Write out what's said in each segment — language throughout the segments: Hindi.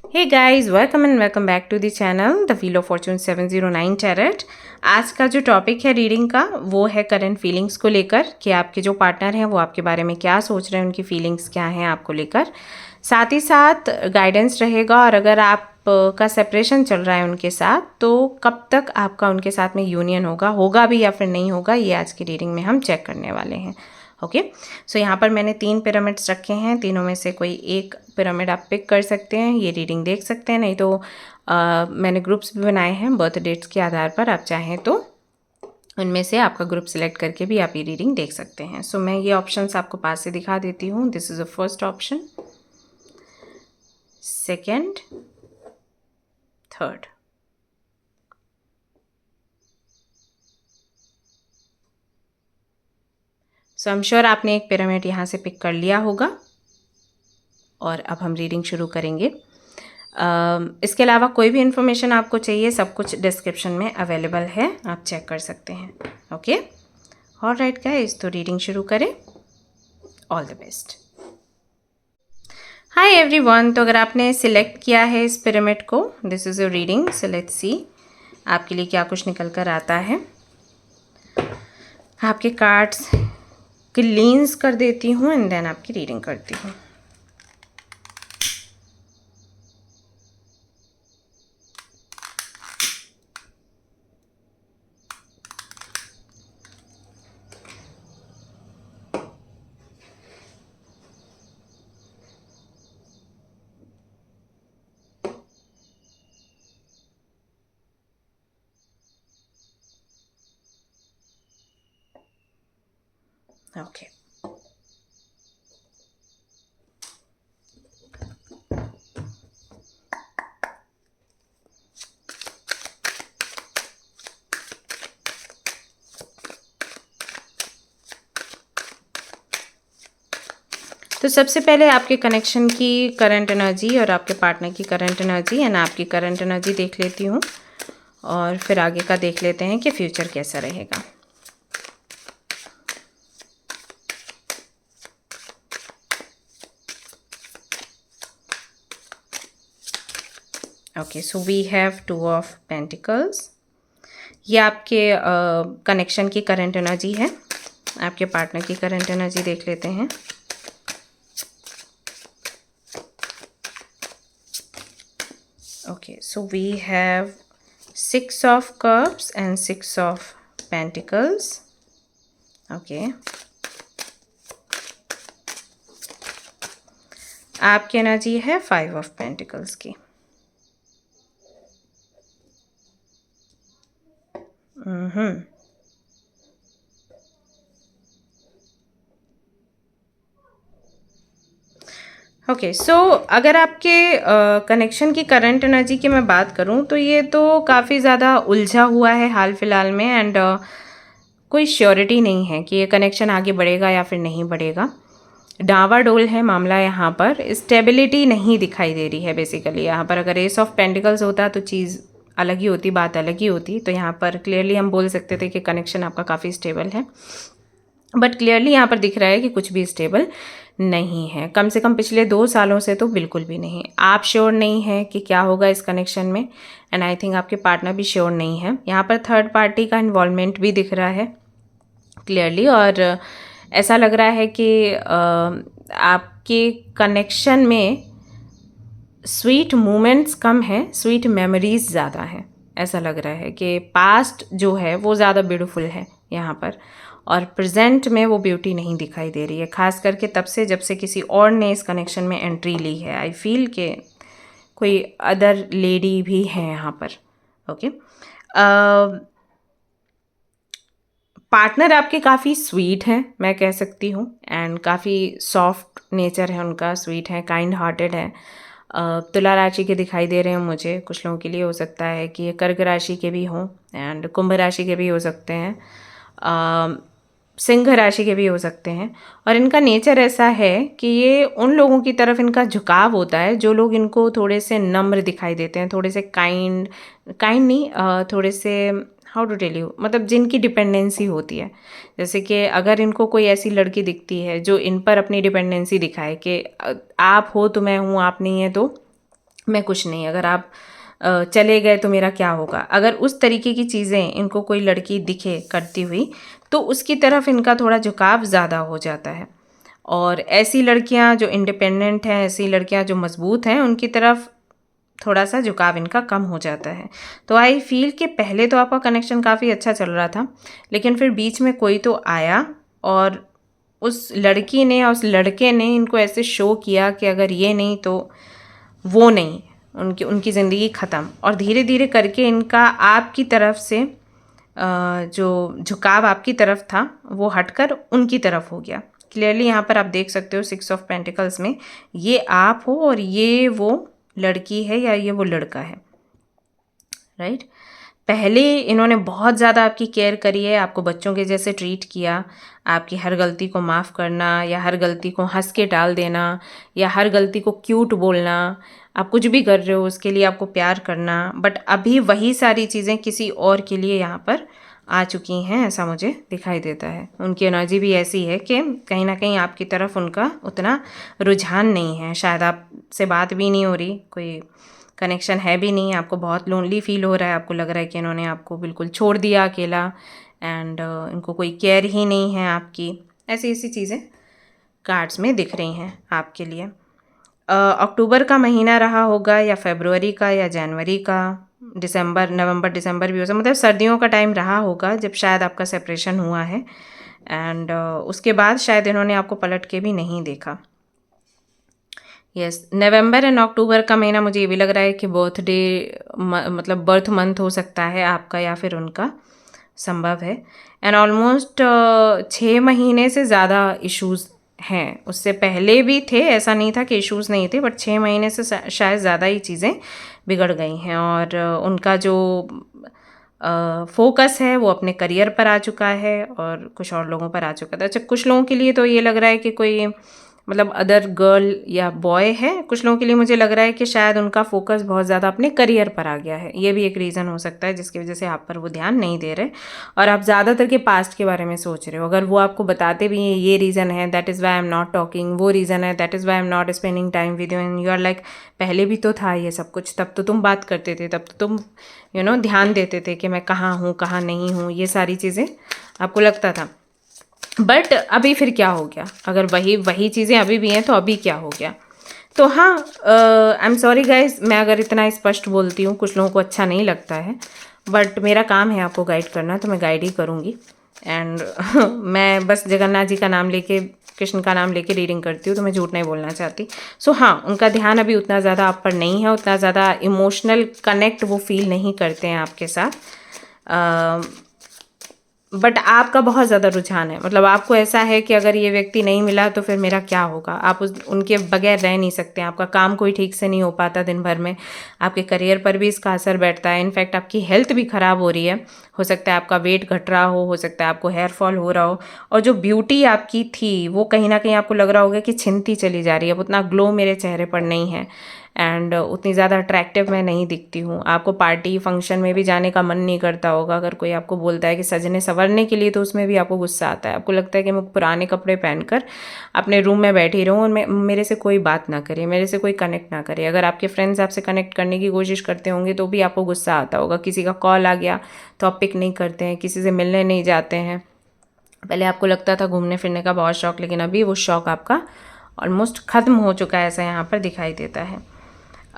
Hey guys, welcome back to the channel The Wheel of Fortune 709 Tarot। आज का जो टॉपिक है रीडिंग का वो है करंट फीलिंग्स को लेकर कि आपके जो पार्टनर हैं वो आपके बारे में क्या सोच रहे हैं, उनकी फीलिंग्स क्या हैं आपको लेकर। साथ ही साथ गाइडेंस रहेगा और अगर आप का सेपरेशन चल रहा है उनके साथ तो कब तक आपका उनके साथ में यूनियन होगा भी या फिर नहीं होगा, ये आज की रीडिंग में हम चेक करने वाले हैं। ओके, सो यहाँ पर मैंने 3 पिरामिड्स रखे हैं, तीनों में से कोई एक पिरामिड आप पिक कर सकते हैं, ये रीडिंग देख सकते हैं। नहीं तो मैंने ग्रुप्स भी बनाए हैं बर्थ डेट्स के आधार पर, आप चाहें तो उनमें से आपका ग्रुप सिलेक्ट करके भी आप ये रीडिंग देख सकते हैं। सो मैं ये ऑप्शंस आपको पास से दिखा देती हूँ। This is the first option, second, third. So I am sure आपने एक पिरामिड यहाँ से पिक कर लिया होगा और अब हम रीडिंग शुरू करेंगे। इसके अलावा कोई भी इन्फॉर्मेशन आपको चाहिए, सब कुछ डिस्क्रिप्शन में अवेलेबल है, आप चेक कर सकते हैं। ओके, ऑलराइट गाइस, तो रीडिंग शुरू करें। All the best. Hi everyone, तो अगर आपने सिलेक्ट किया है इस पिरामिड को, this is your reading. So let's see आपके लिए क्या कुछ निकल कर आता है। आपके कार्ड्स क्लींस कर देती हूँ एंड देन आपकी रीडिंग करती हूँ। ओके, तो सबसे पहले आपके कनेक्शन की करंट एनर्जी और आपके पार्टनर की करंट एनर्जी एंड आपकी करंट एनर्जी देख लेती हूँ और फिर आगे का देख लेते हैं कि फ्यूचर कैसा रहेगा। Okay, so we have 2 of pentacles. ये आपके कनेक्शन की करंट एनर्जी है। आपके पार्टनर की करंट एनर्जी देख लेते हैं। Okay, so we have 6 of cups and 6 of pentacles. Okay, आपकी एनर्जी है 5 ऑफ पेंटिकल्स की। ओके, सो अगर आपके कनेक्शन की करंट एनर्जी की मैं बात करूं तो ये तो काफ़ी ज़्यादा उलझा हुआ है हाल फिलहाल में एंड कोई श्योरिटी नहीं है कि ये कनेक्शन आगे बढ़ेगा या फिर नहीं बढ़ेगा। डावाडोल है मामला, यहाँ पर स्टेबिलिटी नहीं दिखाई दे रही है। बेसिकली यहाँ पर अगर एस ऑफ पेंटिकल्स होता तो चीज़ अलग ही होती, बात अलग ही होती। तो यहाँ पर क्लियरली हम बोल सकते थे कि कनेक्शन आपका काफ़ी स्टेबल है, बट क्लियरली यहाँ पर दिख रहा है कि कुछ भी स्टेबल नहीं है। कम से कम पिछले 2 सालों से तो बिल्कुल भी नहीं। आप श्योर नहीं है कि क्या होगा इस कनेक्शन में एंड आई थिंक आपके पार्टनर भी श्योर नहीं है। यहाँ पर थर्ड पार्टी का इन्वॉल्वमेंट भी दिख रहा है क्लियरली और ऐसा लग रहा है कि आपके कनेक्शन में स्वीट मोमेंट्स कम है, स्वीट मेमोरीज ज़्यादा हैं। ऐसा लग रहा है कि पास्ट जो है वो ज़्यादा ब्यूटीफुल है यहाँ पर और प्रेजेंट में वो ब्यूटी नहीं दिखाई दे रही है, खास करके तब से जब से किसी और ने इस कनेक्शन में एंट्री ली है। आई फील कि कोई अदर लेडी भी है यहाँ पर। ओके, पार्टनर आपके काफ़ी स्वीट हैं मैं कह सकती हूँ एंड काफ़ी सॉफ्ट नेचर है उनका, स्वीट है, काइंड हार्टेड है। तुला राशि के दिखाई दे रहे हैं मुझे। कुछ लोगों के लिए हो सकता है कि ये कर्क राशि के भी हों एंड कुंभ राशि के भी हो सकते हैं, सिंह राशि के भी हो सकते हैं। और इनका नेचर ऐसा है कि ये उन लोगों की तरफ इनका झुकाव होता है जो लोग इनको थोड़े से नम्र दिखाई देते हैं, थोड़े से काइंड नहीं, थोड़े से हाउ टू टेल यू, मतलब जिनकी डिपेंडेंसी होती है। जैसे कि अगर इनको कोई ऐसी लड़की दिखती है जो इन पर अपनी डिपेंडेंसी दिखाए कि आप हो तो मैं हूँ, आप नहीं है तो मैं कुछ नहीं, अगर आप चले गए तो मेरा क्या होगा। अगर उस तरीके की चीज़ें इनको कोई लड़की दिखे करती हुई तो उसकी तरफ इनका थोड़ा झुकाव ज़्यादा हो जाता है। और ऐसी लड़कियां जो इंडिपेंडेंट हैं, ऐसी लड़कियां जो मजबूत हैं, उनकी तरफ थोड़ा सा झुकाव इनका कम हो जाता है। तो आई फील कि पहले तो आपका कनेक्शन काफ़ी अच्छा चल रहा था, लेकिन फिर बीच में कोई तो आया और उस लड़की ने या उस लड़के ने इनको ऐसे शो किया कि अगर ये नहीं तो वो नहीं, उनकी उनकी ज़िंदगी ख़त्म। और धीरे धीरे करके इनका आपकी तरफ से जो झुकाव आपकी तरफ था वो हटकर उनकी तरफ हो गया। क्लियरली यहाँ पर आप देख सकते हो 6 ऑफ पेंटिकल्स में ये आप हो और ये वो लड़की है या ये वो लड़का है, राइट। पहले इन्होंने बहुत ज़्यादा आपकी केयर करी है, आपको बच्चों के जैसे ट्रीट किया, आपकी हर गलती को माफ़ करना या हर गलती को हंस के टाल देना या हर गलती को क्यूट बोलना, आप कुछ भी कर रहे हो उसके लिए आपको प्यार करना। बट अभी वही सारी चीज़ें किसी और के लिए यहाँ पर आ चुकी हैं, ऐसा मुझे दिखाई देता है। उनकी एनर्जी भी ऐसी है कि कहीं ना कहीं आपकी तरफ उनका उतना रुझान नहीं है, शायद आपसे बात भी नहीं हो रही, कोई कनेक्शन है भी नहीं, आपको बहुत लोनली फील हो रहा है, आपको लग रहा है कि इन्होंने आपको बिल्कुल छोड़ दिया अकेला एंड इनको कोई केयर ही नहीं है आपकी। ऐसी ऐसी चीज़ें कार्ड्स में दिख रही हैं आपके लिए। अक्टूबर का महीना रहा होगा या फरवरी का या जनवरी का, दिसंबर, नवंबर दिसंबर भी हो सकता, मतलब सर्दियों का टाइम रहा होगा जब शायद आपका सेपरेशन हुआ है। एंड उसके बाद शायद इन्होंने आपको पलट के भी नहीं देखा। यस, नवंबर एंड अक्टूबर का महीना मुझे ये भी लग रहा है कि बर्थडे मतलब बर्थ मंथ हो सकता है आपका या फिर उनका, संभव है। एंड ऑलमोस्ट 6 महीने से ज़्यादा इश्यूज़ हैं, उससे पहले भी थे, ऐसा नहीं था कि इश्यूज़ नहीं थे, बट 6 महीने से शायद ज़्यादा ही चीज़ें बिगड़ गई हैं। और उनका जो फोकस है वो अपने करियर पर आ चुका है और कुछ और लोगों पर आ चुका था। अच्छा, कुछ लोगों के लिए तो ये लग रहा है कि कोई मतलब अदर गर्ल या बॉय है, कुछ लोगों के लिए मुझे लग रहा है कि शायद उनका फोकस बहुत ज़्यादा अपने करियर पर आ गया है। ये भी एक रीज़न हो सकता है जिसकी वजह से आप पर वो ध्यान नहीं दे रहे और आप ज़्यादातर के पास्ट के बारे में सोच रहे हो। अगर वो आपको बताते भी हैं ये रीज़न है that is why I am not talking, वो रीज़न है that is why I am not spending time with you, and you are like पहले भी तो था ये सब कुछ, तब तो तुम बात करते थे, तब तो तुम ध्यान देते थे कि मैं कहाँ हूँ कहाँ नहीं हूँ, ये सारी चीज़ें आपको लगता था। बट अभी फिर क्या हो गया, अगर वही वही चीज़ें अभी भी हैं तो अभी क्या हो गया। तो हाँ, आई एम सॉरी गाइज, मैं अगर इतना स्पष्ट बोलती हूँ कुछ लोगों को अच्छा नहीं लगता है, बट मेरा काम है आपको गाइड करना, तो मैं गाइड ही करूँगी। एंड मैं बस जगन्नाथ जी का नाम लेके, कृष्ण का नाम लेके रीडिंग करती हूँ, तो मैं झूठ नहीं बोलना चाहती। सो हाँ, उनका ध्यान अभी उतना ज़्यादा आप पर नहीं है, उतना ज़्यादा इमोशनल कनेक्ट वो फील नहीं करते हैं आपके साथ। बट आपका बहुत ज़्यादा रुझान है, मतलब आपको ऐसा है कि अगर ये व्यक्ति नहीं मिला तो फिर मेरा क्या होगा, आप उनके बगैर रह नहीं सकते, आपका काम कोई ठीक से नहीं हो पाता दिन भर में, आपके करियर पर भी इसका असर बैठता है, इनफैक्ट आपकी हेल्थ भी ख़राब हो रही है, हो सकता है आपका वेट घट रहा हो सकता है आपको हेयर फॉल हो रहा हो, और जो ब्यूटी आपकी थी वो कहीं ना कहीं आपको लग रहा होगा कि छिनती चली जा रही है, अब उतना ग्लो मेरे चेहरे पर नहीं है एंड उतनी ज़्यादा अट्रैक्टिव मैं नहीं दिखती हूँ। आपको पार्टी फंक्शन में भी जाने का मन नहीं करता होगा, अगर कोई आपको बोलता है कि सजने संवरने के लिए, तो उसमें भी आपको गुस्सा आता है, आपको लगता है कि मैं पुराने कपड़े पहनकर अपने रूम में बैठी रहूँ और मेरे से कोई बात ना करे, मेरे से कोई कनेक्ट ना करे। अगर आपके फ्रेंड्स आपसे कनेक्ट करने की कोशिश करते होंगे तो भी आपको गुस्सा आता होगा, किसी का कॉल आ गया तो आप पिक नहीं करते हैं, किसी से मिलने नहीं जाते हैं। पहले आपको लगता था घूमने फिरने का बहुत शौक, लेकिन अभी वो शौक आपका ऑलमोस्ट ख़त्म हो चुका है, ऐसा यहाँ पर दिखाई देता है।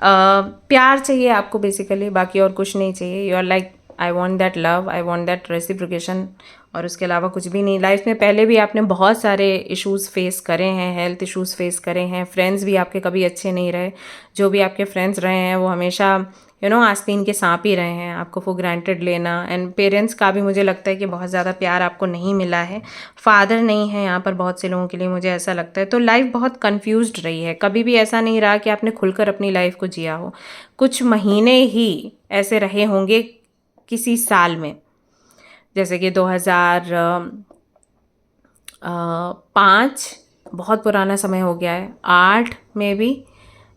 प्यार चाहिए आपको बेसिकली, बाकी और कुछ नहीं चाहिए। You are like I want that love, I want that reciprocation, और उसके अलावा कुछ भी नहीं। लाइफ में पहले भी आपने बहुत सारे इश्यूज़ फेस करे हैं, हेल्थ इश्यूज़ फेस करे हैं, फ्रेंड्स भी आपके कभी अच्छे नहीं रहे, जो भी आपके फ्रेंड्स रहे हैं वो हमेशा आस्तीन के सांप ही रहे हैं, आपको फॉर ग्रांटेड लेना। एंड पेरेंट्स का भी मुझे लगता है कि बहुत ज़्यादा प्यार आपको नहीं मिला है, फादर नहीं है यहाँ पर बहुत से लोगों के लिए, मुझे ऐसा लगता है। तो लाइफ बहुत कंफ्यूज्ड रही है, कभी भी ऐसा नहीं रहा कि आपने खुलकर अपनी लाइफ को जिया हो। कुछ महीने ही ऐसे रहे होंगे किसी साल में, जैसे कि 2005 बहुत पुराना समय हो गया है, 8 में भी,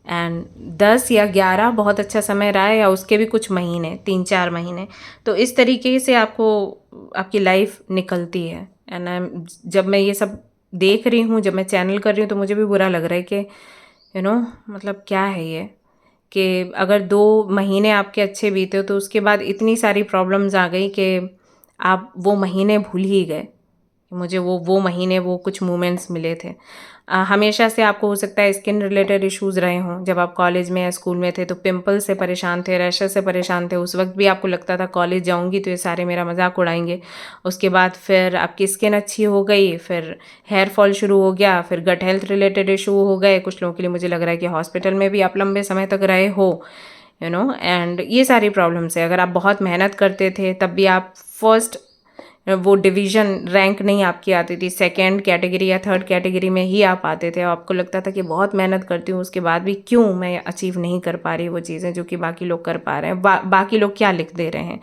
एंड 10 या 11 बहुत अच्छा समय रहा है, या उसके भी कुछ महीने, 3-4 महीने। तो इस तरीके से आपको आपकी लाइफ निकलती है। एंड जब मैं ये सब देख रही हूँ, जब मैं चैनल कर रही हूँ, तो मुझे भी बुरा लग रहा है कि मतलब क्या है ये, कि अगर 2 महीने आपके अच्छे बीते तो उसके बाद इतनी सारी प्रॉब्लम्स आ गई कि आप वो महीने भूल ही गए। मुझे वो महीने वो कुछ मोमेंट्स मिले थे। हमेशा से आपको हो सकता है स्किन रिलेटेड इश्यूज़ रहे हों। जब आप कॉलेज में या स्कूल में थे तो पिंपल्स से परेशान थे, रैशेस से परेशान थे। उस वक़्त भी आपको लगता था कॉलेज जाऊँगी तो ये सारे मेरा मज़ाक उड़ाएँगे। उसके बाद फिर आपकी स्किन अच्छी हो गई, फिर हेयर फॉल शुरू हो गया, फिर गट हेल्थ रिलेटेड इशू हो गए। कुछ लोगों के लिए मुझे लग रहा है कि हॉस्पिटल में भी आप लंबे समय तक रहे हो, एंड ये सारी प्रॉब्लम्स है। अगर आप बहुत मेहनत करते थे तब भी आप फर्स्ट वो डिवीज़न रैंक नहीं आपकी आती थी, सेकंड कैटेगरी या थर्ड कैटेगरी में ही आप आते थे। आपको लगता था कि बहुत मेहनत करती हूँ, उसके बाद भी क्यों मैं अचीव नहीं कर पा रही वो चीज़ें जो कि बाकी लोग कर पा रहे हैं। बाकी लोग क्या लिख दे रहे हैं।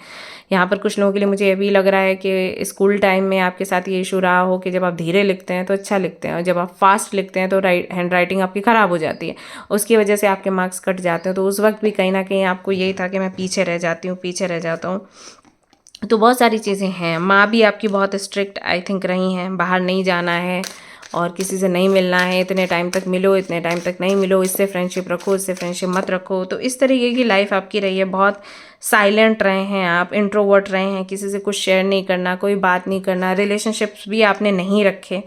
यहाँ पर कुछ लोगों के लिए मुझे ये भी लग रहा है कि स्कूल टाइम में आपके साथ ये इशू रहा हो कि जब आप धीरे लिखते हैं तो अच्छा लिखते हैं, और जब आप फास्ट लिखते हैं तो हैंड राइटिंग आपकी ख़राब हो जाती है, उसकी वजह से आपके मार्क्स कट जाते हैं। तो उस वक्त भी कहीं ना कहीं आपको यही था कि मैं पीछे रह जाती हूँ, पीछे रह जाता हूँ। तो बहुत सारी चीज़ें हैं। माँ भी आपकी बहुत स्ट्रिक्ट आई थिंक रही हैं, बाहर नहीं जाना है और किसी से नहीं मिलना है, इतने टाइम तक मिलो, इतने टाइम तक नहीं मिलो, इससे फ्रेंडशिप रखो, इससे फ्रेंडशिप मत रखो। तो इस तरीके की लाइफ आपकी रही है। बहुत साइलेंट रहे हैं आप, इंट्रोवर्ट रहे हैं, किसी से कुछ शेयर नहीं करना, कोई बात नहीं करना। रिलेशनशिप्स भी आपने नहीं रखे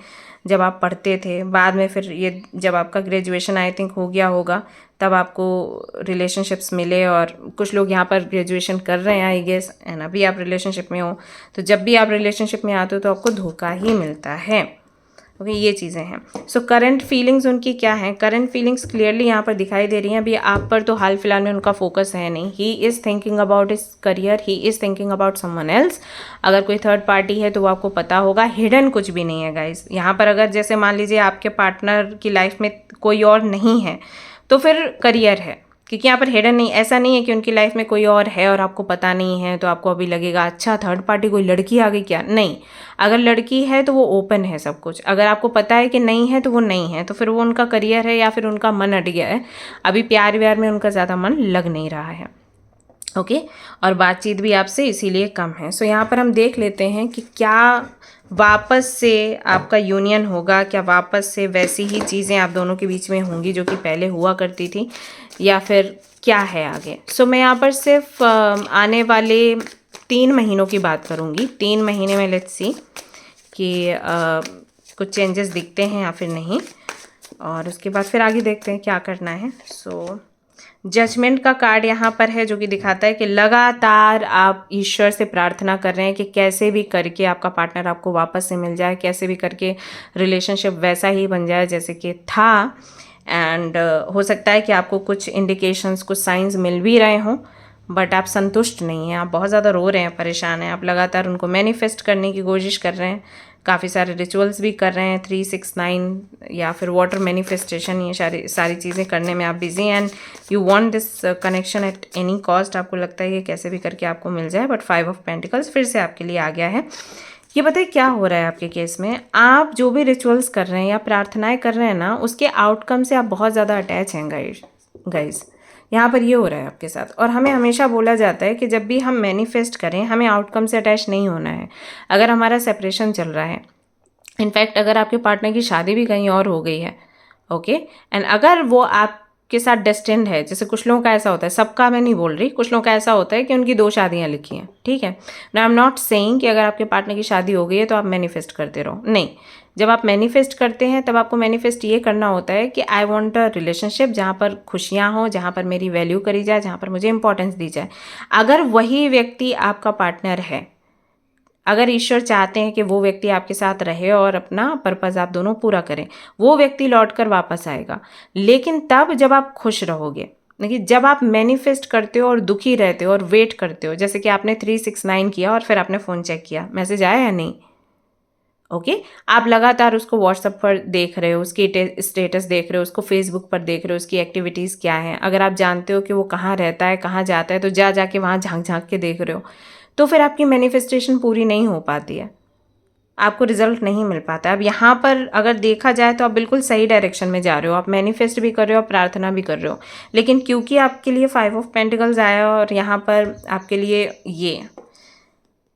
जब आप पढ़ते थे। बाद में फिर ये जब आपका ग्रेजुएशन आई थिंक हो गया होगा तब आपको रिलेशनशिप्स मिले, और कुछ लोग यहाँ पर ग्रेजुएशन कर रहे हैं आई गेस, एंड अभी आप रिलेशनशिप में हो। तो जब भी आप रिलेशनशिप में आते हो तो आपको धोखा ही मिलता है। ओके, ये चीज़ें हैं। सो करंट फीलिंग्स उनकी क्या हैं? करंट फीलिंग्स क्लियरली यहाँ पर दिखाई दे रही हैं। अभी आप पर तो हाल फिलहाल में उनका फोकस है नहीं। He is thinking about his career, he is thinking about someone else. अगर कोई थर्ड पार्टी है तो वो आपको पता होगा। हिडन कुछ भी नहीं है गाइस यहाँ पर। अगर जैसे मान लीजिए आपके पार्टनर की लाइफ में कोई और नहीं है तो फिर करियर है, क्योंकि यहाँ पर हिडन नहीं, ऐसा नहीं है कि उनकी लाइफ में कोई और है और आपको पता नहीं है तो आपको अभी लगेगा अच्छा थर्ड पार्टी कोई लड़की आ गई क्या। नहीं, अगर लड़की है तो वो ओपन है सब कुछ। अगर आपको पता है कि नहीं है तो वो नहीं है, तो फिर वो उनका करियर है या फिर उनका मन अट गया है। अभी प्यार व्यार में उनका ज़्यादा मन लग नहीं रहा है। ओके, और बातचीत भी आपसे इसीलिए कम है। सो यहाँ पर हम देख लेते हैं कि क्या वापस से आपका यूनियन होगा, क्या वापस से वैसी ही चीज़ें आप दोनों के बीच में होंगी जो कि पहले हुआ करती थी, या फिर क्या है आगे। सो मैं यहाँ पर सिर्फ आने वाले 3 महीनों की बात करूँगी। 3 महीने में लेट्स सी कि कुछ चेंजेस दिखते हैं या फिर नहीं, और उसके बाद फिर आगे देखते हैं क्या करना है। सो जजमेंट का कार्ड यहाँ पर है जो कि दिखाता है कि लगातार आप ईश्वर से प्रार्थना कर रहे हैं कि कैसे भी करके आपका पार्टनर आपको वापस से मिल जाए, कैसे भी करके रिलेशनशिप वैसा ही बन जाए जैसे कि था। एंड हो सकता है कि आपको कुछ इंडिकेशंस, कुछ साइंस मिल भी रहे हों, बट आप संतुष्ट नहीं हैं, आप बहुत ज़्यादा रो रहे हैं, परेशान हैं। आप लगातार उनको मैनिफेस्ट करने की कोशिश कर रहे हैं, काफ़ी सारे रिचुअल्स भी कर रहे हैं, 369 या फिर वाटर मैनिफेस्टेशन, ये सारी चीज़ें करने में आप busy. And you want this connection at any cost. आपको लगता है कि कैसे भी करके आपको मिल जाए, बट 5 ऑफ पेंटिकल्स फिर से आपके लिए आ गया है। ये बताइए क्या हो रहा है आपके केस में। आप जो भी रिचुअल्स कर रहे हैं या प्रार्थनाएं कर रहे हैं ना, उसके आउटकम से आप बहुत ज़्यादा अटैच हैं गाइज। यहाँ पर ये हो रहा है आपके साथ। और हमें हमेशा बोला जाता है कि जब भी हम मैनिफेस्ट करें हमें आउटकम से अटैच नहीं होना है। अगर हमारा सेपरेशन चल रहा है, इनफैक्ट अगर आपके पार्टनर की शादी भी कहीं और हो गई है, ओके, एंड अगर वो आपके साथ डेस्टिन्ड है, जैसे कुछ लोगों का ऐसा होता है, सबका मैं नहीं बोल रही, कुछ लोगों का ऐसा होता है कि उनकी 2 शादियां लिखी हैं, ठीक है ना। आई एम नॉट सेइंग कि अगर आपके पार्टनर की शादी हो गई है तो आप मैनिफेस्ट करते रहो, नहीं। जब आप मैनिफेस्ट करते हैं तब आपको मैनिफेस्ट ये करना होता है कि आई वॉन्ट अ रिलेशनशिप जहाँ पर खुशियाँ हों, जहाँ पर मेरी वैल्यू करी जाए, जहाँ पर मुझे इंपॉर्टेंस दी जाए। अगर वही व्यक्ति आपका पार्टनर है, अगर ईश्वर चाहते हैं कि वो व्यक्ति आपके साथ रहे और अपना पर्पज़ आप दोनों पूरा करें, वो व्यक्ति लौट कर वापस आएगा। लेकिन तब जब आप खुश रहोगे। देखिए, जब आप मैनिफेस्ट करते हो और दुखी रहते हो और वेट करते हो, जैसे कि आपने 369 किया और फिर आपने फ़ोन चेक किया, मैसेज आया या नहीं, ओके, आप लगातार उसको व्हाट्सएप पर देख रहे हो, उसकी स्टेटस देख रहे हो, उसको फेसबुक पर देख रहे हो, उसकी एक्टिविटीज़ क्या हैं। अगर आप जानते हो कि वो कहाँ रहता है, कहाँ जाता है, तो जाके वहाँ झांक झांक के देख रहे हो, तो फिर आपकी मैनिफेस्टेशन पूरी नहीं हो पाती है, आपको रिजल्ट नहीं मिल पाता। अब यहाँ पर अगर देखा जाए तो आप बिल्कुल सही डायरेक्शन में जा रहे हो, आप मैनिफेस्ट भी कर रहे हो, प्रार्थना भी कर रहे हो, लेकिन क्योंकि आपके लिए 5 ऑफ पेंटिकल्स आया और यहाँ पर आपके लिए ये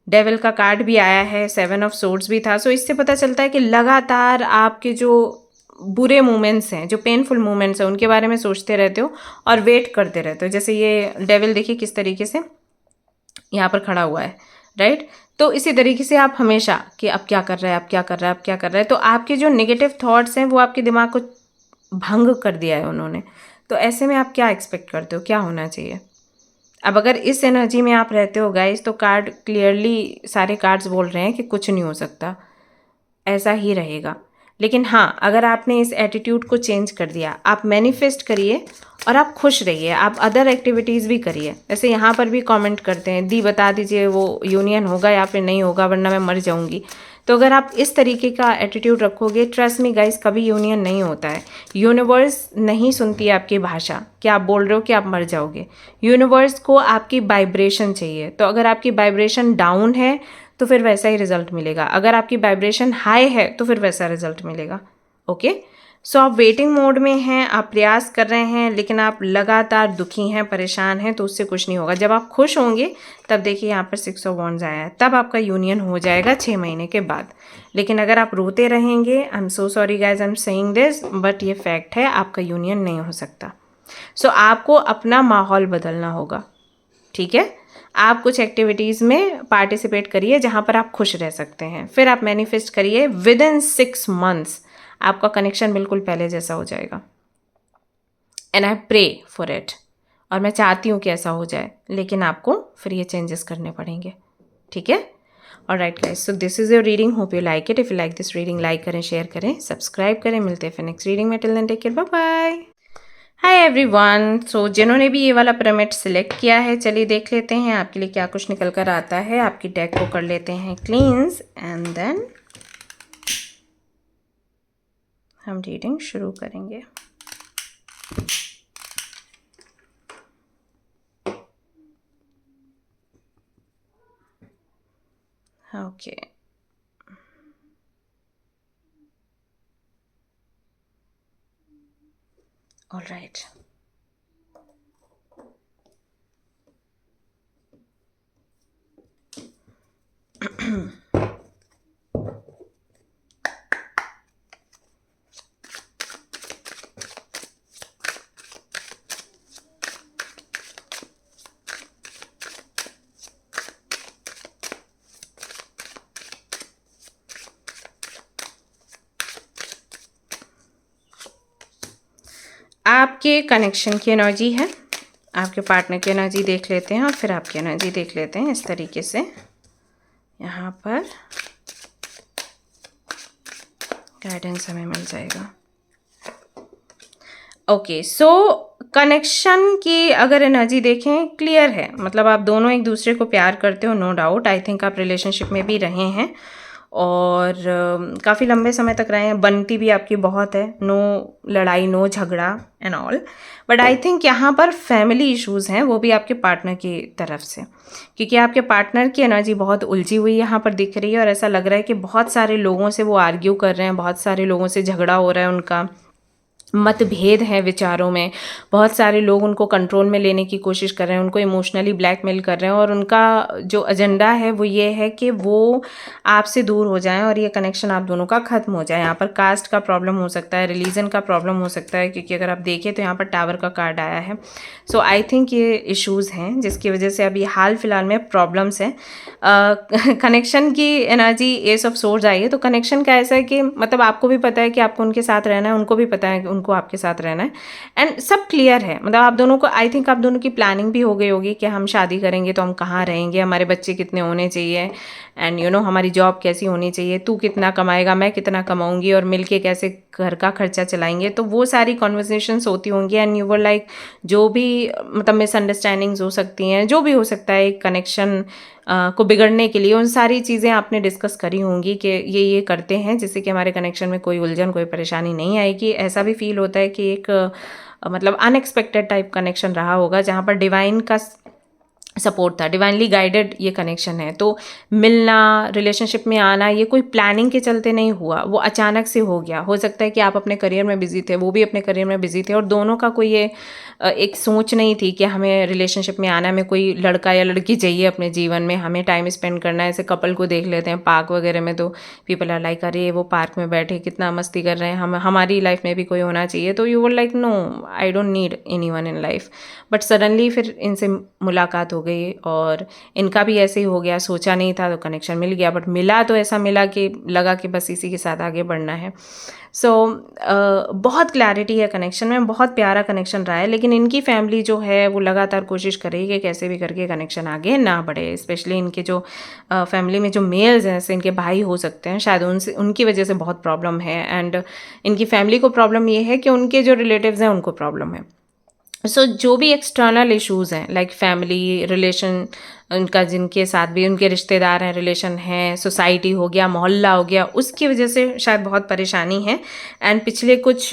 डेविल का कार्ड भी आया है, 7 ऑफ सोर्ड्स भी था। सो इससे पता चलता है कि लगातार आपके जो बुरे मोमेंट्स हैं, जो पेनफुल मोमेंट्स हैं, उनके बारे में सोचते रहते हो और वेट करते रहते हो। जैसे ये डेविल देखिए किस तरीके से यहाँ पर खड़ा हुआ है, राइट। तो इसी तरीके से आप हमेशा कि अब क्या कर रहा है, अब क्या कर रहा है, अब क्या कर रहा है, तो आपके जो नेगेटिव थॉट्स हैं वो आपके दिमाग को भंग कर दिया है उन्होंने। तो ऐसे में आप क्या एक्सपेक्ट करते हो, क्या होना चाहिए? अब अगर इस एनर्जी में आप रहते हो गाइस, तो कार्ड क्लियरली सारे कार्ड्स बोल रहे हैं कि कुछ नहीं हो सकता, ऐसा ही रहेगा। लेकिन हाँ, अगर आपने इस एटीट्यूड को चेंज कर दिया, आप मैनिफेस्ट करिए और आप खुश रहिए, आप अदर एक्टिविटीज़ भी करिए। जैसे यहाँ पर भी कमेंट करते हैं, दी बता दीजिए वो यूनियन होगा या फिर नहीं होगा, वरना मैं मर जाऊँगी। तो अगर आप इस तरीके का एटीट्यूड रखोगे, ट्रस्ट मी गाइस, कभी यूनियन नहीं होता है। यूनिवर्स नहीं सुनती है आपकी भाषा कि आप बोल रहे हो कि आप मर जाओगे। यूनिवर्स को आपकी वाइब्रेशन चाहिए। तो अगर आपकी वाइब्रेशन डाउन है तो फिर वैसा ही रिजल्ट मिलेगा, अगर आपकी वाइब्रेशन हाई है तो फिर वैसा रिजल्ट मिलेगा। ओके, सो आप वेटिंग मोड में हैं, आप प्रयास कर रहे हैं, लेकिन आप लगातार दुखी हैं, परेशान हैं, तो उससे कुछ नहीं होगा। जब आप खुश होंगे तब देखिए यहाँ पर 6 ऑफ वॉन्ड्स आया है, तब आपका यूनियन हो जाएगा 6 महीने के बाद। लेकिन अगर आप रोते रहेंगे, I am so sorry guys, I am saying this, but ये फैक्ट है, आपका यूनियन नहीं हो सकता। सो आपको अपना माहौल बदलना होगा, ठीक है। आप कुछ एक्टिविटीज़ में पार्टिसिपेट करिए जहाँ पर आप खुश रह सकते हैं, फिर आप मैनिफेस्ट करिए, विद इन 6 मंथ्स आपका कनेक्शन बिल्कुल पहले जैसा हो जाएगा। And I pray for it, और मैं चाहती हूँ कि ऐसा हो जाए, लेकिन आपको फिर ये चेंजेस करने पड़ेंगे, ठीक है। Alright guys, so this is your reading, hope you like it. If you like this reading, like करें, शेयर करें, सब्सक्राइब करें। मिलते हैं फिर नेक्स्ट रीडिंग में। Till then take care, bye bye. Hi everyone, so जिन्होंने भी ये वाला पिरामिड सिलेक्ट किया है, चलिए देख लेते हैं आपके लिए क्या कुछ निकल कर आता है। आपकी डेक को कर लेते हैं क्लींस एंड देन हम रीडिंग शुरू करेंगे। Okay, alright. आपके कनेक्शन की एनर्जी है, आपके पार्टनर की एनर्जी देख लेते हैं और फिर आपकी एनर्जी देख लेते हैं। इस तरीके से यहाँ पर गाइडेंस हमें मिल जाएगा। ओके, सो कनेक्शन की अगर एनर्जी देखें, क्लियर है, मतलब आप दोनों एक दूसरे को प्यार करते हो, नो डाउट। आई थिंक आप रिलेशनशिप में भी रहे हैं और काफ़ी लंबे समय तक रहे हैं, बनती भी आपकी बहुत है, नो लड़ाई, नो झगड़ा and all. But I think यहाँ पर फैमिली इश्यूज़ हैं, वो भी आपके पार्टनर की तरफ से, क्योंकि आपके पार्टनर की एनर्जी बहुत उलझी हुई यहाँ पर दिख रही है और ऐसा लग रहा है कि बहुत सारे लोगों से वो आर्ग्यू कर रहे हैं, बहुत सारे लोगों से झगड़ा हो रहा है, उनका मतभेद है विचारों में। बहुत सारे लोग उनको कंट्रोल में लेने की कोशिश कर रहे हैं, उनको इमोशनली ब्लैकमेल कर रहे हैं और उनका जो एजेंडा है वो ये है कि वो आपसे दूर हो जाएं और ये कनेक्शन आप दोनों का ख़त्म हो जाए। यहाँ पर कास्ट का प्रॉब्लम हो सकता है, रिलीजन का प्रॉब्लम हो सकता है, क्योंकि अगर आप देखें तो यहाँ पर टावर का कार्ड आया है। सो आई थिंक ये इश्यूज़ हैं जिसकी वजह से अभी हाल फिलहाल में प्रॉब्लम्स हैं। कनेक्शन की energy S of source I है, तो कनेक्शन का ऐसा है कि मतलब आपको भी पता है कि आपको उनके साथ रहना है, उनको भी पता है कि उनको आपके साथ रहना है, एंड सब क्लियर है। मतलब आप दोनों को, आई थिंक आप दोनों की प्लानिंग भी हो गई होगी कि हम शादी करेंगे तो हम कहाँ रहेंगे, हमारे बच्चे कितने होने चाहिए, एंड यू नो हमारी जॉब कैसी होनी चाहिए, तू कितना कमाएगा, मैं कितना कमाऊंगी, और मिलके कैसे घर का खर्चा चलाएंगे। तो वो सारी कॉन्वर्सेशंस होती होंगी एंड यू वर लाइक, जो भी मतलब मिसअंडरस्टैंडिंग्स हो सकती हैं, जो भी हो सकता है एक कनेक्शन को बिगड़ने के लिए, उन सारी चीज़ें आपने डिस्कस करी होंगी कि ये करते हैं जिससे कि हमारे कनेक्शन में कोई उलझन, कोई परेशानी नहीं आएगी। ऐसा भी फील होता है कि एक मतलब अनएक्सपेक्टेड टाइप कनेक्शन रहा होगा, जहाँ पर डिवाइन का सपोर्ट था, डिवाइनली गाइडेड ये कनेक्शन है। तो मिलना, रिलेशनशिप में आना, ये कोई प्लानिंग के चलते नहीं हुआ, वो अचानक से हो गया। हो सकता है कि आप अपने करियर में बिजी थे, वो भी अपने करियर में बिजी थे, और दोनों का कोई ये एक सोच नहीं थी कि हमें रिलेशनशिप में आना, में कोई लड़का या लड़की चाहिए अपने जीवन में, हमें टाइम स्पेंड करना है। ऐसे कपल को देख लेते हैं पार्क वगैरह में, तो पीपल आर लाइक अरे वो पार्क में बैठे कितना मस्ती कर रहे हैं, हमारी लाइफ में भी कोई होना चाहिए। तो you were like no, I don't need any one in life. But suddenly फिर इनसे मुलाकात हो गई और इनका भी ऐसे ही हो गया, सोचा नहीं था तो कनेक्शन मिल गया। बट मिला तो ऐसा मिला कि लगा कि बस इसी के साथ आगे बढ़ना है। सो बहुत क्लैरिटी है कनेक्शन में, बहुत प्यारा कनेक्शन रहा है। लेकिन इनकी फैमिली जो है वो लगातार कोशिश कर रही है कि कैसे भी करके कनेक्शन आगे ना बढ़े। स्पेशली इनके जो फैमिली में जो मेल्स हैं, जैसे इनके भाई हो सकते हैं, शायद उनकी वजह से बहुत प्रॉब्लम है। एंड इनकी फैमिली को प्रॉब्लम ये है कि उनके जो रिलेटिव्स हैं उनको प्रॉब्लम है। जो भी एक्सटर्नल इश्यूज़ हैं, लाइक फैमिली रिलेशन, उनका जिनके साथ भी उनके रिश्तेदार हैं, रिलेशन हैं, सोसाइटी हो गया, मोहल्ला हो गया, उसकी वजह से शायद बहुत परेशानी है। एंड पिछले कुछ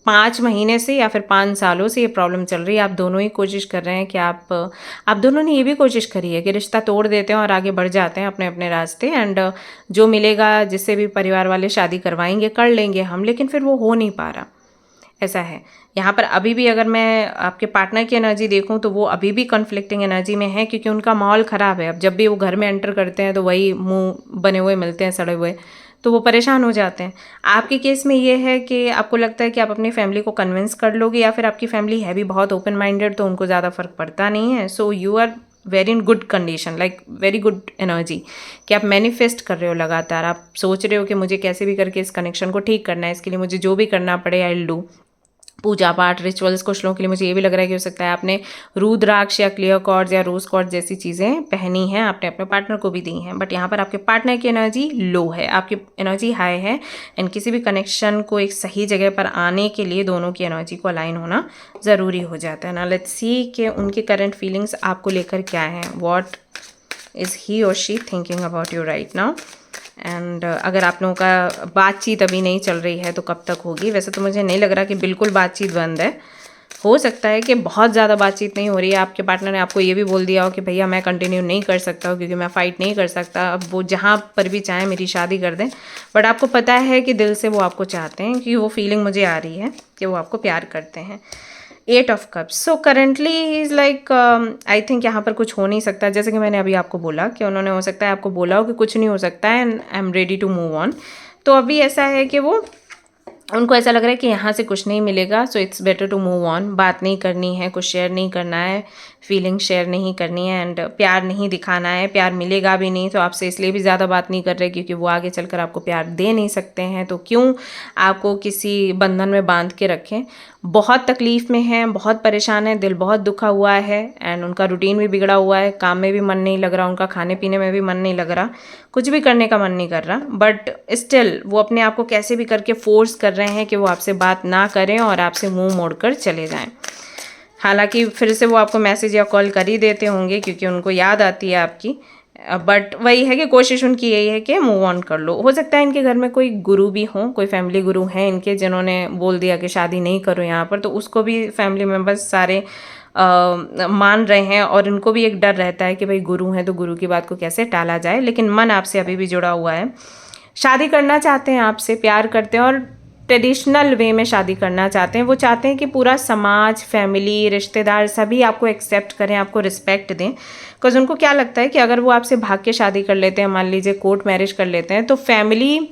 5 महीने से या फिर 5 सालों से ये प्रॉब्लम चल रही है। आप दोनों ही कोशिश कर रहे हैं कि आप दोनों ने ये भी कोशिश करी है कि रिश्ता तोड़ देते हैं और आगे बढ़ जाते हैं अपने अपने रास्ते। एंड जो मिलेगा, जिससे भी परिवार वाले शादी करवाएंगे, कर लेंगे हम, लेकिन फिर वो हो नहीं पा रहा। ऐसा है यहाँ पर। अभी भी अगर मैं आपके पार्टनर की एनर्जी देखूं तो वो अभी भी कॉन्फ्लिक्टिंग एनर्जी में है, क्योंकि उनका माहौल ख़राब है। अब जब भी वो घर में एंटर करते हैं तो वही मुंह बने हुए मिलते हैं, सड़े हुए, तो वो परेशान हो जाते हैं। आपके केस में ये है कि आपको लगता है कि आप अपनी फैमिली को कन्विंस कर लोगे, या फिर आपकी फैमिली है भी बहुत ओपन माइंडेड, तो उनको ज़्यादा फ़र्क पड़ता नहीं है। So you are very in good condition, like very good energy, कि आप मैनिफेस्ट कर रहे हो लगातार। आप सोच रहे हो कि मुझे कैसे भी करके इस कनेक्शन को ठीक करना है, इसके लिए मुझे जो भी करना पड़े आई विल डू। पूजा पाठ रिचुअल्स, कुछ लोगों के लिए मुझे ये भी लग रहा है कि हो सकता है आपने रुद्राक्ष या क्लियर कॉर्ड्स या रोज कॉर्ड जैसी चीज़ें पहनी हैं, आपने अपने पार्टनर को भी दी हैं। बट यहाँ पर आपके पार्टनर की एनर्जी लो है, आपकी एनर्जी हाई है। एंड किसी भी कनेक्शन को एक सही जगह पर आने के लिए दोनों की एनर्जी को अलाइन होना ज़रूरी हो जाता है ना। लेट्स सी कि उनकी करंट फीलिंग्स आपको लेकर क्या हैं। वॉट इज़ ही और she thinking about you right now. And अगर आप लोगों का बातचीत अभी नहीं चल रही है तो कब तक होगी? वैसे तो मुझे नहीं लग रहा कि बिल्कुल बातचीत बंद है। हो सकता है कि बहुत ज़्यादा बातचीत नहीं हो रही है। आपके पार्टनर ने आपको ये भी बोल दिया हो कि भैया मैं कंटिन्यू नहीं कर सकता हूँ, क्योंकि मैं फ़ाइट नहीं कर सकता, अब वो जहाँ पर भी चाहें मेरी शादी कर दें। बट आपको पता है कि दिल से वो आपको चाहते हैं, क्योंकि वो फीलिंग मुझे आ रही है कि वो आपको प्यार करते हैं। 8 of cups. So currently he is like, I think यहाँ पर कुछ हो नहीं सकता। जैसे कि मैंने अभी आपको बोला कि उन्होंने हो सकता है आपको बोला हो कि कुछ नहीं हो सकता है and I am ready to move on. तो अभी ऐसा है कि वो, उनको ऐसा लग रहा है कि यहाँ से कुछ नहीं मिलेगा, so it's better to move on. बात नहीं करनी है, कुछ शेयर नहीं करना है, फीलिंग शेयर नहीं करनी है, एंड प्यार नहीं दिखाना है। प्यार मिलेगा भी नहीं, तो आपसे इसलिए भी ज़्यादा बात नहीं कर रहे क्योंकि वो आगे चलकर आपको प्यार दे नहीं सकते हैं। तो क्यों आपको किसी बंधन में बांध के रखें। बहुत तकलीफ़ में हैं, बहुत परेशान है, दिल बहुत दुखा हुआ है। एंड उनका रूटीन भी बिगड़ा हुआ है, काम में भी मन नहीं लग रहा, उनका खाने पीने में भी मन नहीं लग रहा, कुछ भी करने का मन नहीं कर रहा। बट स्टिल वो अपने आप को कैसे भी करके फोर्स कर रहे हैं कि वो आपसे बात ना करें और आपसे मुंह मोड़कर चले जाएं। हालांकि फिर से वो आपको मैसेज या कॉल कर ही देते होंगे क्योंकि उनको याद आती है आपकी। बट वही है कि कोशिश उनकी यही है कि मूव ऑन कर लो। हो सकता है इनके घर में कोई गुरु भी हो, कोई फैमिली गुरु हैं इनके, जिन्होंने बोल दिया कि शादी नहीं करो यहाँ पर, तो उसको भी फैमिली मेम्बर्स सारे मान रहे हैं। और इनको भी एक डर रहता है कि भाई गुरु हैं तो गुरु की बात को कैसे टाला जाए। लेकिन मन आपसे अभी भी जुड़ा हुआ है, शादी करना चाहते हैं, आपसे प्यार करते हैं और ट्रेडिशनल वे में शादी करना चाहते हैं। वो चाहते हैं कि पूरा समाज, फैमिली, रिश्तेदार सभी आपको एक्सेप्ट करें, आपको रिस्पेक्ट दें। बिकॉज उनको क्या लगता है कि अगर वो आपसे भाग के शादी कर लेते हैं, मान लीजिए कोर्ट मैरिज कर लेते हैं, तो फैमिली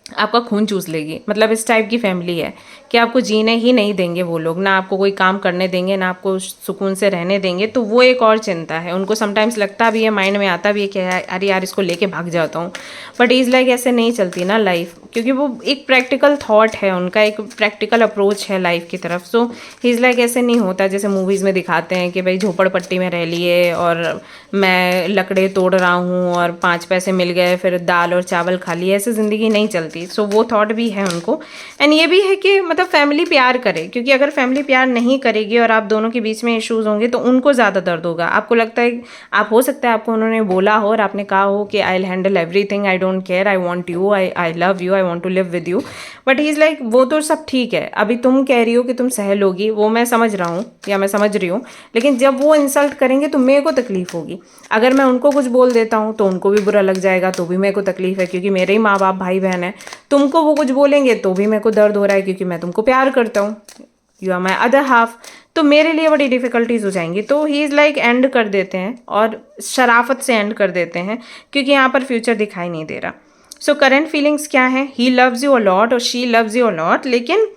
आपका खून चूस लेगी। मतलब इस टाइप की फैमिली है कि आपको जीने ही नहीं देंगे वो लोग, ना आपको कोई काम करने देंगे, ना आपको सुकून से रहने देंगे। तो वो एक और चिंता है उनको। समटाइम्स लगता भी है, माइंड में आता भी है कि अरे यार इसको लेके भाग जाता हूँ। बट इज़ लाइक ऐसे नहीं चलती ना लाइफ, क्योंकि वो एक प्रैक्टिकल थॉट है उनका, एक प्रैक्टिकल अप्रोच है लाइफ की तरफ। सो इज़ लाइक ऐसे नहीं होता जैसे मूवीज़ में दिखाते हैं कि भाई झोपड़पट्टी में रह लिए और मैं लकड़े तोड़ रहा हूँ और 5 पैसे मिल गए फिर दाल और चावल खा लिए। ऐसे ज़िंदगी नहीं चलती स्टेबिलिटी, सो वो थॉट भी है उनको। एंड ये भी है कि मतलब फैमिली प्यार करे, क्योंकि अगर फैमिली प्यार नहीं करेगी और आप दोनों के बीच में इश्यूज होंगे तो उनको ज़्यादा दर्द होगा। आपको लगता है, आप हो सकता है आपको उन्होंने बोला हो और आपने कहा हो कि I will handle everything, I don't care, I want you, I love you, I want to live with you, but he is like वो तो सब ठीक है, अभी तुम कह रही हो कि तुम सह लोगी, वो मैं समझ रहा हूँ या मैं समझ रही हूँ, लेकिन जब वो इंसल्ट करेंगे तो मेरे को तकलीफ होगी। अगर मैं उनको कुछ बोल देता हूँ तो उनको भी बुरा लग जाएगा, तो भी मेरे को तकलीफ है, क्योंकि मेरे ही माँ बाप भाई बहन है। तुमको वो कुछ बोलेंगे तो भी मेरे को दर्द हो रहा है, क्योंकि मैं तुमको प्यार करता हूँ, you are my other half, तो मेरे लिए बड़ी डिफ़िकल्टीज हो जाएंगी। तो ही इज़ लाइक एंड कर देते हैं और शराफत से एंड कर देते हैं, क्योंकि यहाँ पर फ्यूचर दिखाई नहीं दे रहा। सो करेंट फीलिंग्स क्या है, ही लव्स यू अलॉट और शी लव्स यू अलॉट, लेकिन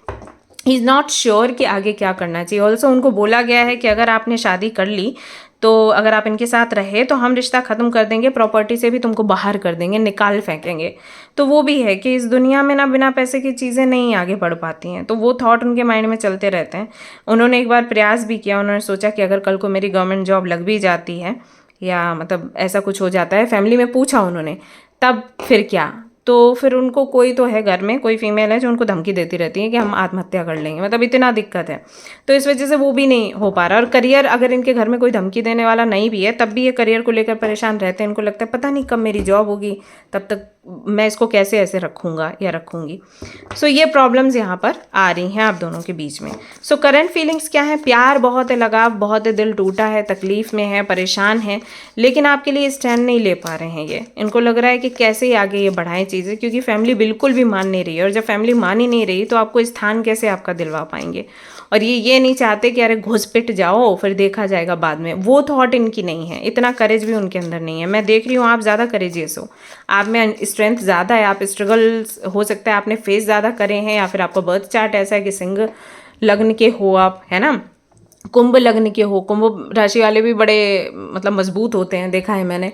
ही इज़ नॉट श्योर कि आगे क्या करना चाहिए। ऑल्सो उनको बोला गया है कि अगर आपने शादी कर ली तो अगर आप इनके साथ रहे तो हम रिश्ता ख़त्म कर देंगे, प्रॉपर्टी से भी तुमको बाहर कर देंगे, निकाल फेंकेंगे। तो वो भी है कि इस दुनिया में ना बिना पैसे की चीज़ें नहीं आगे बढ़ पाती हैं, तो वो थॉट उनके माइंड में चलते रहते हैं। उन्होंने एक बार प्रयास भी किया, उन्होंने सोचा कि अगर कल को मेरी गवर्नमेंट जॉब लग भी जाती है या मतलब ऐसा कुछ हो जाता है, फैमिली में पूछा उन्होंने, तब फिर क्या। तो फिर उनको कोई तो है घर में, कोई फीमेल है जो उनको धमकी देती रहती है कि हम आत्महत्या कर लेंगे, मतलब इतना दिक्कत है। तो इस वजह से वो भी नहीं हो पा रहा। और करियर, अगर इनके घर में कोई धमकी देने वाला नहीं भी है तब भी ये करियर को लेकर परेशान रहते हैं। इनको लगता है पता नहीं कब मेरी जॉब होगी, तब तक मैं इसको कैसे ऐसे रखूँगा या रखूँगी। सो ये प्रॉब्लम्स यहाँ पर आ रही हैं आप दोनों के बीच में। सो करंट फीलिंग्स क्या है, प्यार बहुत है, लगाव बहुत है, दिल टूटा है, तकलीफ़ में है, परेशान है, लेकिन आपके लिए स्टैंड नहीं ले पा रहे हैं ये। इनको लग रहा है कि कैसे ही आगे ये बढ़ाएं चीज़ें, क्योंकि फैमिली बिल्कुल भी मान नहीं रही है, और जब फैमिली मान ही नहीं रही तो आपको स्थान कैसे आपका दिलवा पाएंगे। और ये नहीं चाहते कि अरे घुस पिट जाओ फिर देखा जाएगा बाद में, वो थॉट इनकी नहीं है, इतना करेज भी उनके अंदर नहीं है। मैं देख रही हूँ आप ज़्यादा करेजियस हो, आप में स्ट्रेंथ ज़्यादा है, आप स्ट्रगल हो सकता है आपने फेस ज़्यादा करे हैं, या फिर आपका बर्थ चार्ट ऐसा है कि सिंह लग्न के हो आप, है ना, कुंभ लग्न के हो। कुंभ राशि वाले भी बड़े मतलब मजबूत होते हैं, देखा है मैंने।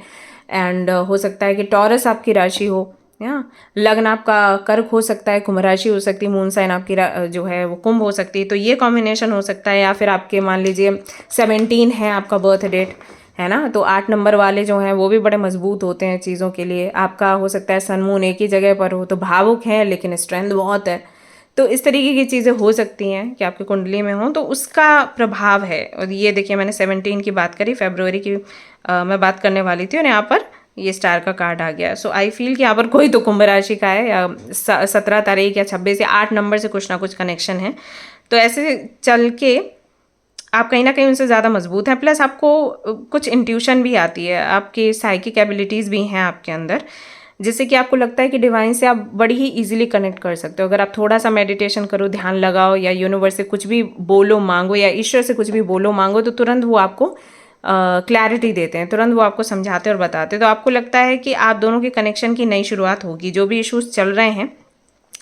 एंड हो सकता है कि टॉरस आपकी राशि हो, या लग्न आपका कर्क हो सकता है, कुंभ राशि हो सकती है, मून साइन आपकी जो है वो कुंभ हो सकती है, तो ये कॉम्बिनेशन हो सकता है। या फिर आपके मान लीजिए 17 है आपका बर्थ डेट, है ना, तो 8 नंबर वाले जो हैं वो भी बड़े मजबूत होते हैं चीज़ों के लिए। आपका हो सकता है सन मून एक ही जगह पर हो, तो भावुक है लेकिन स्ट्रेंथ बहुत है। तो इस तरीके की चीज़ें हो सकती हैं कि आपकी कुंडली में हो, तो उसका प्रभाव है। और ये देखिए मैंने 17 की बात करी, फरवरी की मैं बात करने वाली थी, और यहाँ पर ये स्टार का कार्ड आ गया। सो आई फील कि यहाँ पर कोई तो कुंभ राशि का है, या 17 तारीख या 26 या 8 नंबर से कुछ ना कुछ कनेक्शन है। तो ऐसे चल के आप कहीं ना कहीं उनसे ज़्यादा मजबूत हैं, प्लस आपको कुछ इंट्यूशन भी आती है, आपकी साइकिक एबिलिटीज़ भी हैं आपके अंदर, जिससे कि आपको लगता है कि डिवाइन से आप बड़ी ही इजीली कनेक्ट कर सकते हो। अगर आप थोड़ा सा मेडिटेशन करो, ध्यान लगाओ, या यूनिवर्स से कुछ भी बोलो मांगो, या ईश्वर से कुछ भी बोलो मांगो, तो तुरंत वो आपको क्लैरिटी देते हैं, तुरंत वो आपको समझाते और बताते हैं। तो आपको लगता है कि आप दोनों के कनेक्शन की नई शुरुआत होगी, जो भी इश्यूज चल रहे हैं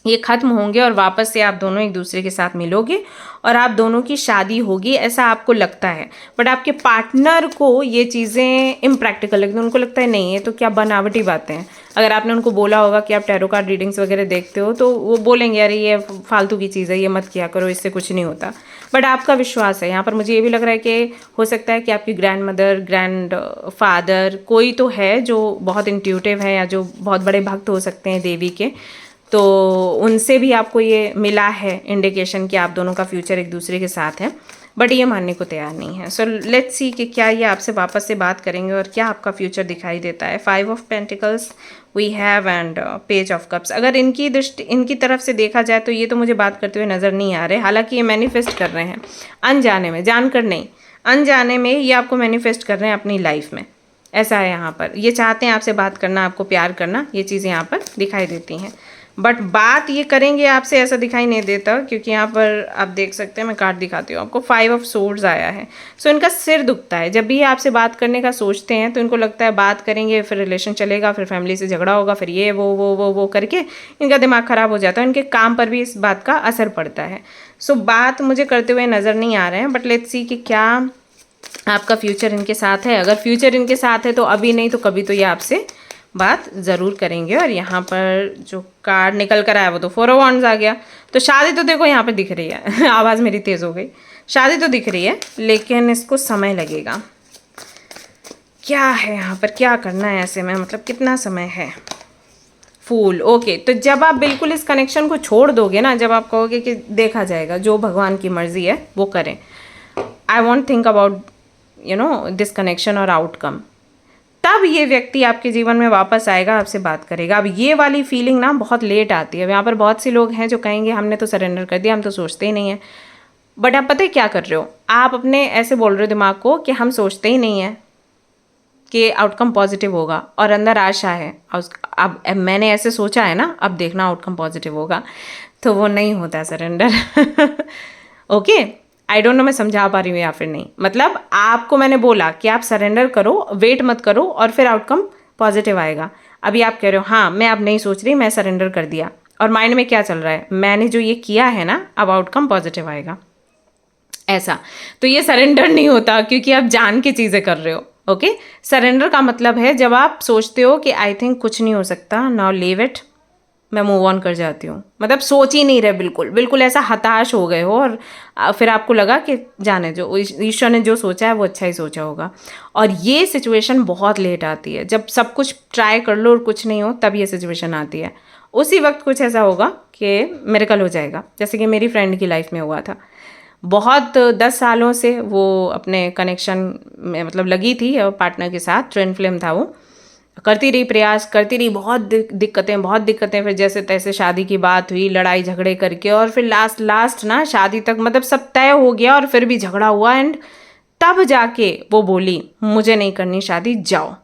ये ख़त्म होंगे और वापस से आप दोनों एक दूसरे के साथ मिलोगे और आप दोनों की शादी होगी, ऐसा आपको लगता है। बट आपके पार्टनर को ये चीज़ें इम्प्रैक्टिकल लगती हैं, उनको लगता है नहीं ये तो क्या बनावटी बातें हैं। अगर आपने उनको बोला होगा कि आप टैरो कार्ड रीडिंग्स वगैरह देखते हो, तो वो बोलेंगे अरे ये फालतू की चीज़ है, ये मत किया करो, इससे कुछ नहीं होता। बट आपका विश्वास है। यहाँ पर मुझे ये भी लग रहा है कि हो सकता है कि आपकी ग्रैंड मदर, ग्रैंड फादर कोई तो है जो बहुत इंट्यूटिव है, या जो बहुत बड़े भक्त हो सकते हैं देवी के, तो उनसे भी आपको ये मिला है इंडिकेशन कि आप दोनों का फ्यूचर एक दूसरे के साथ है, बट ये मानने को तैयार नहीं है। सो लेट्स सी कि क्या ये आपसे वापस से बात करेंगे और क्या आपका फ्यूचर दिखाई देता है। 5 of pentacles we have and page of cups. अगर इनकी दृष्टि, इनकी तरफ से देखा जाए तो ये तो मुझे बात करते हुए नज़र नहीं आ रहे, हालांकि ये मैनिफेस्ट कर रहे हैं अनजाने में, जानकर नहीं, अनजाने में ये आपको मैनिफेस्ट कर रहे हैं अपनी लाइफ में। ऐसा है यहाँ पर, ये चाहते हैं आपसे बात करना, आपको प्यार करना, ये चीज़ें यहाँ पर दिखाई देती हैं। बट बात ये करेंगे आपसे ऐसा दिखाई नहीं देता, क्योंकि यहाँ पर आप देख सकते हैं, मैं कार्ड दिखाती हूँ आपको, 5 ऑफ सोर्ड्स आया है। सो इनका सिर दुखता है जब भी ये आपसे बात करने का सोचते हैं, तो इनको लगता है बात करेंगे फिर रिलेशन चलेगा, फिर फैमिली से झगड़ा होगा, फिर ये वो करके इनका दिमाग ख़राब हो जाता है। इनके काम पर भी इस बात का असर पड़ता है। सो बात मुझे करते हुए नज़र नहीं आ रहे हैं, बट लेट्स सी कि क्या आपका फ्यूचर इनके साथ है। अगर फ्यूचर इनके साथ है तो अभी नहीं तो कभी तो ये आपसे बात ज़रूर करेंगे। और यहाँ पर जो कार्ड निकल कर आया वो तो 4 ऑफ वांड्स आ गया। तो शादी तो देखो यहाँ पे दिख रही है आवाज़ मेरी तेज़ हो गई, शादी तो दिख रही है लेकिन इसको समय लगेगा। क्या है यहाँ पर, क्या करना है ऐसे में, मतलब कितना समय है। फूल, ओके। तो जब आप बिल्कुल इस कनेक्शन को छोड़ दोगे ना, जब आप कहोगे कि देखा जाएगा, जो भगवान की मर्जी है वो करें, I want think about this connection और आउटकम, तब ये व्यक्ति आपके जीवन में वापस आएगा, आपसे बात करेगा। अब ये वाली फीलिंग ना बहुत लेट आती है। यहाँ पर बहुत से लोग हैं जो कहेंगे हमने तो सरेंडर कर दिया, हम तो सोचते ही नहीं है। बट आप पता है क्या कर रहे हो, आप अपने ऐसे बोल रहे हो दिमाग को कि हम सोचते ही नहीं है कि आउटकम पॉजिटिव होगा, और अंदर आशा है। अब मैंने ऐसे सोचा है ना, अब देखना आउटकम पॉजिटिव होगा, तो वो नहीं होता surrender. Okay, I don't know मैं समझा पा रही हूँ या फिर नहीं। मतलब आपको मैंने बोला कि आप सरेंडर करो, वेट मत करो, और फिर आउटकम पॉजिटिव आएगा। अभी आप कह रहे हो हाँ मैं अब नहीं सोच रही, मैं सरेंडर कर दिया, और माइंड में क्या चल रहा है, मैंने जो ये किया है ना, अब आउटकम पॉजिटिव आएगा, ऐसा। तो ये सरेंडर नहीं होता, क्योंकि आप जान के चीज़ें कर रहे हो। ओके, सरेंडर का मतलब है जब आप सोचते हो कि आई थिंक कुछ नहीं हो सकता, नाउ लीव इट, मैं मूव ऑन कर जाती हूँ। मतलब सोच ही नहीं रहे, बिल्कुल बिल्कुल ऐसा हताश हो गए हो, और फिर आपको लगा कि जाने जो ईश्वर ने जो सोचा है वो अच्छा ही सोचा होगा। और ये सिचुएशन बहुत लेट आती है, जब सब कुछ ट्राई कर लो और कुछ नहीं हो, तब ये सिचुएशन आती है। उसी वक्त कुछ ऐसा होगा कि मिरेकल हो जाएगा, जैसे कि मेरी फ्रेंड की लाइफ में हुआ था। बहुत 10 सालों से वो अपने कनेक्शन में मतलब लगी थी पार्टनर के साथ, ट्विन फ्लेम था वो, करती रही, प्रयास करती रही, बहुत दिक्कतें, फिर जैसे तैसे शादी की बात हुई, लड़ाई झगड़े करके, और फिर लास्ट ना शादी तक मतलब सब तय हो गया, और फिर भी झगड़ा हुआ, एंड तब जाके वो बोली मुझे नहीं करनी शादी, जाओ।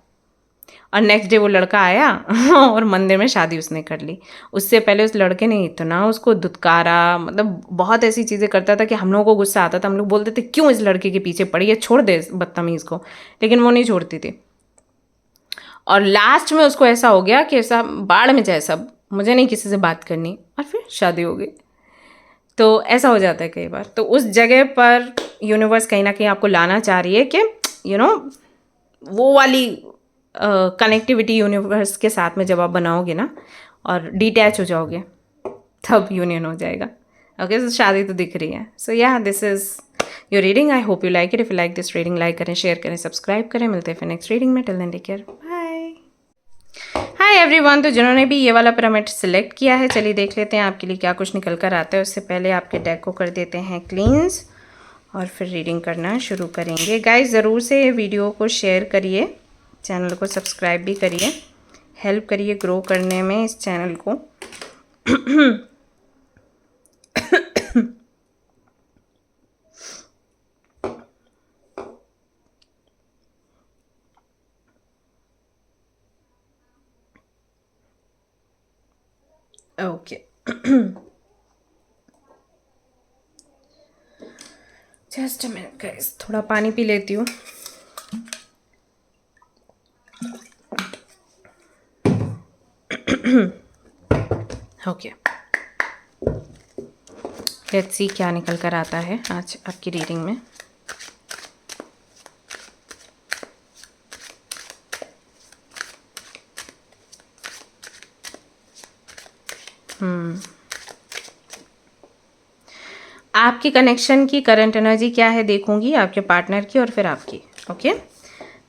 और नेक्स्ट डे वो लड़का आया और मंदिर में शादी उसने कर ली। उससे पहले उस लड़के ने इतना उसको धुतकारा, मतलब बहुत ऐसी चीज़ें करता था कि हम लोगों को गुस्सा आता था। हम लोग बोलते थे क्यों इस लड़के के पीछे पड़ी है, छोड़ दे इस बदतमीज़ को, लेकिन वो नहीं छोड़ती थी। और लास्ट में उसको ऐसा हो गया कि ऐसा बाढ़ में जाए सब, मुझे नहीं किसी से बात करनी, और फिर शादी हो गई। तो ऐसा हो जाता है कई बार। तो उस जगह पर यूनिवर्स कहीं ना कहीं आपको लाना चाह रही है कि वो वाली कनेक्टिविटी यूनिवर्स के साथ में जब आप बनाओगे ना और डिटैच हो जाओगे, तब यूनियन हो जाएगा। ओके, तो शादी तो दिख रही है। So yeah this is your reading. I hope you like it. If you like this reading, like करें, शेयर करें, सब्सक्राइब करें। मिलते हैं फिर नेक्स्ट रीडिंग में। Till then take care, bye. Hi everyone. तो जिन्होंने भी ये वाला पिरामिड सिलेक्ट किया है, चलिए देख लेते हैं आपके लिए क्या कुछ निकल कर आता है। उससे पहले आपके डेक को कर देते हैं क्लींस, और फिर रीडिंग करना शुरू करेंगे। गाइस ज़रूर से वीडियो को शेयर करिए, चैनल को सब्सक्राइब भी करिए, हेल्प करिए ग्रो करने में इस चैनल को। Okay, just a minute guys, थोड़ा पानी पी लेती हूँ। ओके, लेट्स सी क्या निकल कर आता है आज आपकी रीडिंग में। आपकी कनेक्शन की करंट एनर्जी क्या है देखूंगी, आपके पार्टनर की और फिर आपकी। ओके,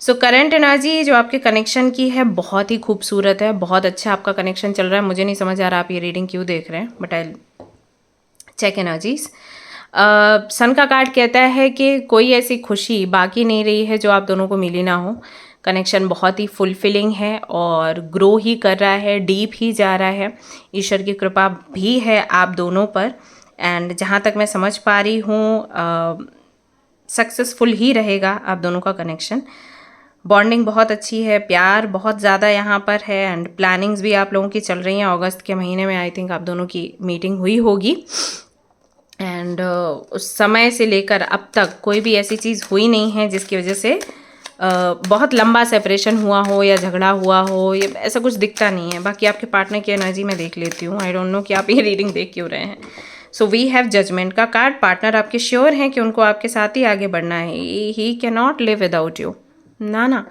सो करंट एनर्जी जो आपके कनेक्शन की है बहुत ही खूबसूरत है, बहुत अच्छा आपका कनेक्शन चल रहा है। मुझे नहीं समझ आ रहा आप ये रीडिंग क्यों देख रहे हैं, बट आई चेक एनर्जीज। सन का कार्ड कहता है कि कोई ऐसी खुशी बाकी नहीं रही है जो आप दोनों को मिली ना हो। कनेक्शन बहुत ही फुलफिलिंग है और ग्रो ही कर रहा है, डीप ही जा रहा है। ईश्वर की कृपा भी है आप दोनों पर, एंड जहाँ तक मैं समझ पा रही हूँ सक्सेसफुल ही रहेगा आप दोनों का कनेक्शन। बॉन्डिंग बहुत अच्छी है, प्यार बहुत ज़्यादा यहाँ पर है, एंड प्लानिंग्स भी आप लोगों की चल रही हैं। अगस्त के महीने में आई थिंक आप दोनों की मीटिंग हुई होगी, एंड उस समय से लेकर अब तक कोई भी ऐसी चीज़ हुई नहीं है जिसकी वजह से बहुत लंबा सेपरेशन हुआ हो या झगड़ा हुआ हो, ये ऐसा कुछ दिखता नहीं है। बाकी आपके पार्टनर की एनर्जी मैं देख लेती हूँ। आई डोंट नो कि आप ये रीडिंग देख क्यों रहे हैं। सो वी हैव जजमेंट का कार्ड। पार्टनर आपके श्योर हैं कि उनको आपके साथ ही आगे बढ़ना है। He can not live without you, ना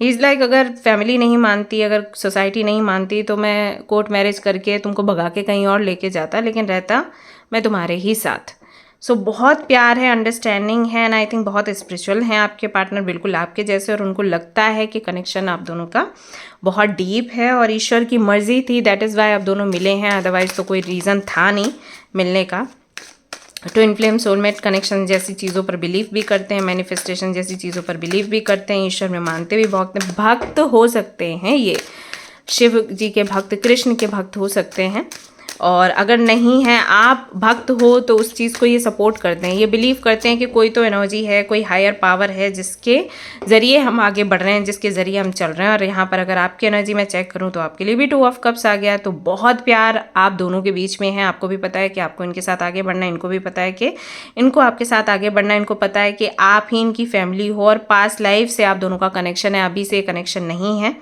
ही इज़ लाइक अगर फैमिली नहीं मानती, अगर सोसाइटी नहीं मानती, तो मैं कोर्ट मैरिज करके तुमको भगा के कहीं और लेके जाता, लेकिन रहता मैं तुम्हारे ही साथ। सो बहुत प्यार है, अंडरस्टैंडिंग है, एंड आई थिंक बहुत स्पिरिचुअल हैं आपके पार्टनर, बिल्कुल आपके जैसे, और उनको लगता है कि कनेक्शन आप दोनों का बहुत डीप है और ईश्वर की मर्जी थी, दैट इज़ वाई आप दोनों मिले हैं, अदरवाइज तो कोई रीज़न था नहीं मिलने का। ट्विन फ्लेम सोलमेट कनेक्शन जैसी चीज़ों पर बिलीव भी करते हैं, मैनिफेस्टेशन जैसी चीज़ों पर बिलीव भी करते हैं, ईश्वर में मानते भी बहुत भक्त हो सकते हैं, ये शिव जी के भक्त, कृष्ण के भक्त हो सकते हैं। और अगर नहीं है आप भक्त हो तो उस चीज़ को ये सपोर्ट करते हैं, ये बिलीव करते हैं कि कोई तो एनर्जी है, कोई हायर पावर है जिसके ज़रिए हम आगे बढ़ रहे हैं, जिसके ज़रिए हम चल रहे हैं। और यहाँ पर अगर आपकी एनर्जी मैं चेक करूँ तो आपके लिए भी 2 ऑफ कप्स आ गया, तो बहुत प्यार आप दोनों के बीच में है। आपको भी पता है कि आपको इनके साथ आगे बढ़ना है, इनको भी पता है कि इनको आपके साथ आगे बढ़ना है, इनको पता है कि आप ही इनकी फैमिली हो और पास्ट लाइफ से आप दोनों का कनेक्शन है, अभी से कनेक्शन नहीं है।